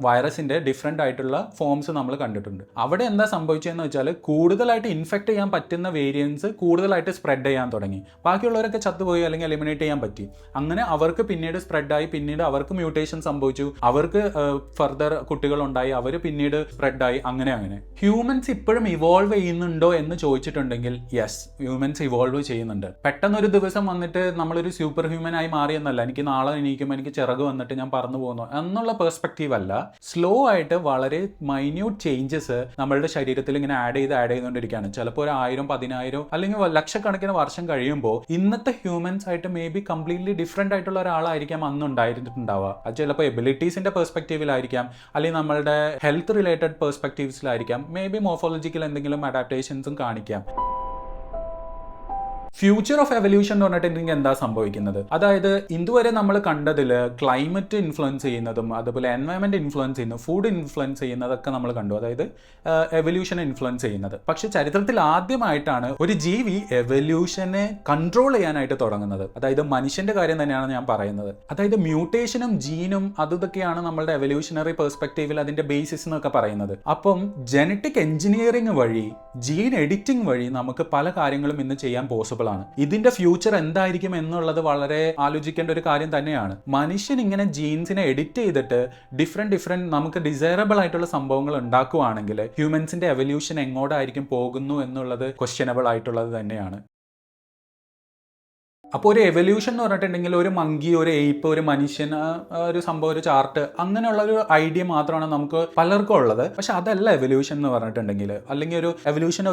വൈറസിന്റെ ഡിഫറെന്റ് ആയിട്ടുള്ള ഫോംസ് നമ്മൾ കണ്ടിട്ടുണ്ട്. അവിടെ എന്താ സംഭവിച്ചതെന്ന് വെച്ചാൽ കൂടുതലായിട്ട് ഇൻഫെക്ട് ചെയ്യാൻ പറ്റുന്ന വേരിയൻസ് കൂടുതലായിട്ട് സ്പ്രെഡ് ചെയ്യാൻ തുടങ്ങി. ബാക്കിയുള്ളവരൊക്കെ ചത്തുപോയി അല്ലെങ്കിൽ എലിമിനേറ്റ് ചെയ്യാൻ പറ്റി. അങ്ങനെ അവർക്ക് പിന്നീട് സ്പ്രെഡായി, പിന്നീട് അവർക്ക് മ്യൂട്ടേഷൻ സംഭവിച്ചു, അവർക്ക് ഫർദർ കുട്ടികളുണ്ടായി, അവർ പിന്നീട് സ്പ്രെഡായി, അങ്ങനെ. ഹ്യൂമൻസ് ഇപ്പോഴും ഇവോൾവ് ചെയ്യുന്നുണ്ടോ എന്ന് ചോദിച്ചിട്ടുണ്ടെങ്കിൽ യെസ്, ഹ്യൂമൻസ് ഇവോൾവ് ചെയ്യുന്നുണ്ട്. പെട്ടെന്നൊരു ദിവസം വന്നിട്ട് നമ്മളൊരു സൂപ്പർ ഹ്യൂമൻ ആയി മാറിയെന്നല്ല, എനിക്ക് നാളെ എണീക്കുമ്പോൾ എനിക്ക് ചിറക് വന്നിട്ട് ഞാൻ പറന്നു പോകുന്നു എന്നുള്ള പെർസ്പെക്റ്റീവ് അല്ല. സ്ലോ ആയിട്ട് വളരെ മൈന്യൂട്ട് ചേഞ്ചസ് നമ്മളുടെ ശരീരത്തിൽ ഇങ്ങനെ ആഡ് ചെയ്തുകൊണ്ടിരിക്കുകയാണ്. ചിലപ്പോൾ ഒരു 1000, 10,000 അല്ലെങ്കിൽ ലക്ഷക്കണക്കിന് വർഷം കഴിയുമ്പോൾ ഇന്നത്തെ ഹ്യൂമൻസ് ആയിട്ട് മേ ബി കംപ്ലീറ്റ്ലി ഡിഫറെന്റ് ആയിട്ടുള്ള ഒരാളായിരിക്കാം അന്ന് ഉണ്ടായിട്ടുണ്ടാവുക. അത് ചിലപ്പോൾ എബിലിറ്റീസിന്റെ പെർസ്പെക്റ്റീവിലായിരിക്കാം, അല്ലെങ്കിൽ നമ്മളുടെ ഹെൽത്ത് റിലേറ്റഡ് പെർസ്പെക്റ്റീവ്സിലായിരിക്കാം, മേ ബി മോർഫോളജിക്കൽ എന്തെങ്കിലും അഡാപ്റ്റേഷൻസും കാണിക്കാം. ഫ്യൂച്ചർ ഓഫ് എവല്യൂഷൻ എന്ന് പറഞ്ഞിട്ടുണ്ടെങ്കിൽ എന്താ സംഭവിക്കുന്നത്? അതായത് ഇതുവരെ നമ്മൾ കണ്ടതിൽ ക്ലൈമറ്റ് ഇൻഫ്ലുവൻസ് ചെയ്യുന്നതും അതുപോലെ എൻവയോൺമെന്റ് ഇൻഫ്ലുവൻസ് ചെയ്യുന്നതും ഫുഡ് ഇൻഫ്ലുവൻസ് ചെയ്യുന്നതൊക്കെ നമ്മൾ കണ്ടു, അതായത് എവല്യൂഷനെ ഇൻഫ്ലുവൻസ് ചെയ്യുന്നത്. പക്ഷെ ചരിത്രത്തിൽ ആദ്യമായിട്ടാണ് ഒരു ജീവി എവല്യൂഷനെ കൺട്രോൾ ചെയ്യാനായിട്ട് തുടങ്ങുന്നത്. അതായത് മനുഷ്യന്റെ കാര്യം തന്നെയാണ് ഞാൻ പറയുന്നത്. അതായത് മ്യൂട്ടേഷനും ജീനും അതൊക്കെയാണ് നമ്മളുടെ എവല്യൂഷണറി പെർസ്പെക്റ്റീവിൽ അതിന്റെ ബേസിസ് എന്നൊക്കെ പറയുന്നത്. അപ്പം ജനറ്റിക് എഞ്ചിനീയറിംഗ് വഴി, ജീൻ എഡിറ്റിംഗ് വഴി നമുക്ക് പല കാര്യങ്ങളും ഇന്ന് ചെയ്യാൻ പോസിബിൾ ആണ്. ഇതിന്റെ ഫ്യൂച്ചർ എന്തായിരിക്കും എന്നുള്ളത് വളരെ ആലോചിക്കേണ്ട ഒരു കാര്യം തന്നെയാണ്. മനുഷ്യൻ ഇങ്ങനെ ജീൻസിനെ എഡിറ്റ് ചെയ്തിട്ട് ഡിഫറെന്റ് നമുക്ക് ഡിസൈറബിൾ ആയിട്ടുള്ള സംഭവങ്ങൾ ഉണ്ടാക്കുവാണെങ്കിൽ ഹ്യൂമൻസിന്റെ എവല്യൂഷൻ എങ്ങോട്ടായിരിക്കും പോകുന്നു എന്നുള്ളത് ക്വസ്റ്റ്യനബിൾ ആയിട്ടുള്ളത് തന്നെയാണ്. അപ്പോൾ ഒരു എവല്യൂഷൻ എന്ന് പറഞ്ഞിട്ടുണ്ടെങ്കിൽ ഒരു മങ്കി, ഒരു എയ്പ്പ്, ഒരു മനുഷ്യൻ, ഒരു സംഭവം, ഒരു ചാർട്ട്, അങ്ങനെയുള്ള ഒരു ഐഡിയ മാത്രമാണ് നമുക്ക് പലർക്കും ഉള്ളത്. പക്ഷെ അതല്ല എവല്യൂഷൻ എന്ന് പറഞ്ഞിട്ടുണ്ടെങ്കിൽ. അല്ലെങ്കിൽ ഒരു എവല്യൂഷൻ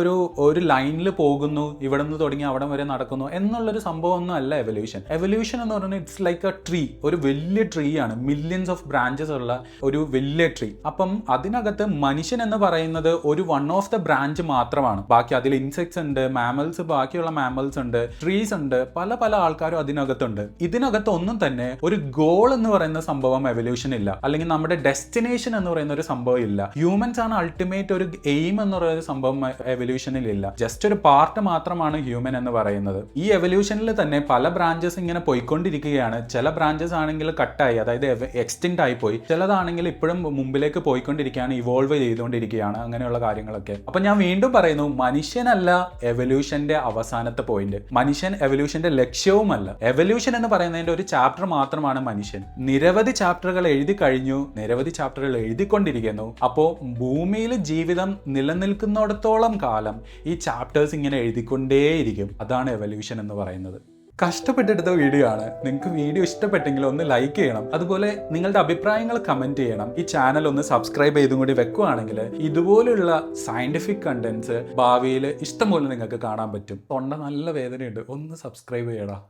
ഒരു ലൈനിൽ പോകുന്നു, ഇവിടെ നിന്ന് തുടങ്ങി അവിടെ വരെ നടക്കുന്നു എന്നുള്ളൊരു സംഭവം ഒന്നും അല്ല എവല്യൂഷൻ. എവല്യൂഷൻ എന്ന് പറഞ്ഞാൽ ഇറ്റ്സ് ലൈക്ക് എ ട്രീ, ഒരു വലിയ ട്രീ ആണ്, മില്യൺസ് ഓഫ് ബ്രാഞ്ചസ് ഉള്ള ഒരു വലിയ ട്രീ. അപ്പം അതിനകത്ത് മനുഷ്യൻ എന്ന് പറയുന്നത് ഒരു വൺ ഓഫ് ദ ബ്രാഞ്ച് മാത്രമാണ്. ബാക്കി അതിൽ ഇൻസെക്ട്സ് ഉണ്ട്, മാമൽസ്, ബാക്കിയുള്ള മാമൽസ് ഉണ്ട്, ട്രീസ് ഉണ്ട്, പല ആൾക്കാരും അതിനകത്തുണ്ട്. ഇതിനകത്ത് ഒന്നും തന്നെ ഒരു ഗോൾ എന്ന് പറയുന്ന സംഭവം എവല്യൂഷൻ ഇല്ല, അല്ലെങ്കിൽ നമ്മുടെ ഡെസ്റ്റിനേഷൻ എന്ന് പറയുന്ന ഒരു സംഭവം ഇല്ല. ഹ്യൂമൻസ് ആണ് അൾട്ടിമേറ്റ് ഒരു എയിം എന്ന് പറയുന്ന സംഭവം എവല്യൂഷനിൽ ഇല്ല. ജസ്റ്റ് ഒരു പാർട്ട് മാത്രമാണ് ഹ്യൂമൻ എന്ന് പറയുന്നത്. ഈ എവല്യൂഷനിൽ തന്നെ പല ബ്രാഞ്ചസ് ഇങ്ങനെ പോയിക്കൊണ്ടിരിക്കുകയാണ്. ചില ബ്രാഞ്ചസ് ആണെങ്കിൽ കട്ടായി, അതായത് എക്സ്റ്റിൻറ്റ് ആയി പോയി. ചിലതാണെങ്കിൽ ഇപ്പോഴും മുമ്പിലേക്ക് പോയിക്കൊണ്ടിരിക്കുകയാണ്, ഇവോൾവ് ചെയ്തുകൊണ്ടിരിക്കുകയാണ്, അങ്ങനെയുള്ള കാര്യങ്ങളൊക്കെ. അപ്പൊ ഞാൻ വീണ്ടും പറയുന്നു, മനുഷ്യനല്ല എവല്യൂഷന്റെ അവസാനത്തെ പോയിന്റ്, മനുഷ്യൻ എവല്യൂഷന്റെ ലക്ഷ്യവുമല്ല. എവല്യൂഷൻ എന്ന് പറയുന്നതിന്റെ ഒരു ചാപ്റ്റർ മാത്രമാണ് മനുഷ്യൻ. നിരവധി ചാപ്റ്ററുകൾ എഴുതി കഴിഞ്ഞു, നിരവധി ചാപ്റ്ററുകൾ എഴുതിക്കൊണ്ടിരിക്കുന്നു. അപ്പോൾ ഭൂമിയിൽ ജീവിതം നിലനിൽക്കുന്നിടത്തോളം കാലം ഈ ചാപ്റ്റേഴ്സ് ഇങ്ങനെ എഴുതിക്കൊണ്ടേയിരിക്കും. അതാണ് എവല്യൂഷൻ എന്ന് പറയുന്നത്. കഷ്ടപ്പെട്ടെടുത്ത വീഡിയോ ആണ്. നിങ്ങൾക്ക് വീഡിയോ ഇഷ്ടപ്പെട്ടെങ്കിൽ ഒന്ന് ലൈക്ക് ചെയ്യണം, അതുപോലെ നിങ്ങളുടെ അഭിപ്രായങ്ങൾ കമന്റ് ചെയ്യണം. ഈ ചാനൽ ഒന്ന് സബ്സ്ക്രൈബ് ചെയ്തും കൂടി വെക്കുവാണെങ്കിൽ ഇതുപോലുള്ള സയന്റിഫിക് കണ്ടന്റ്സ് ഭാവിയിൽ ഇഷ്ടംപോലെ നിങ്ങൾക്ക് കാണാൻ പറ്റും. തൊണ്ട നല്ല വേദനയുണ്ട്, ഒന്ന് സബ്സ്ക്രൈബ് ചെയ്യണം.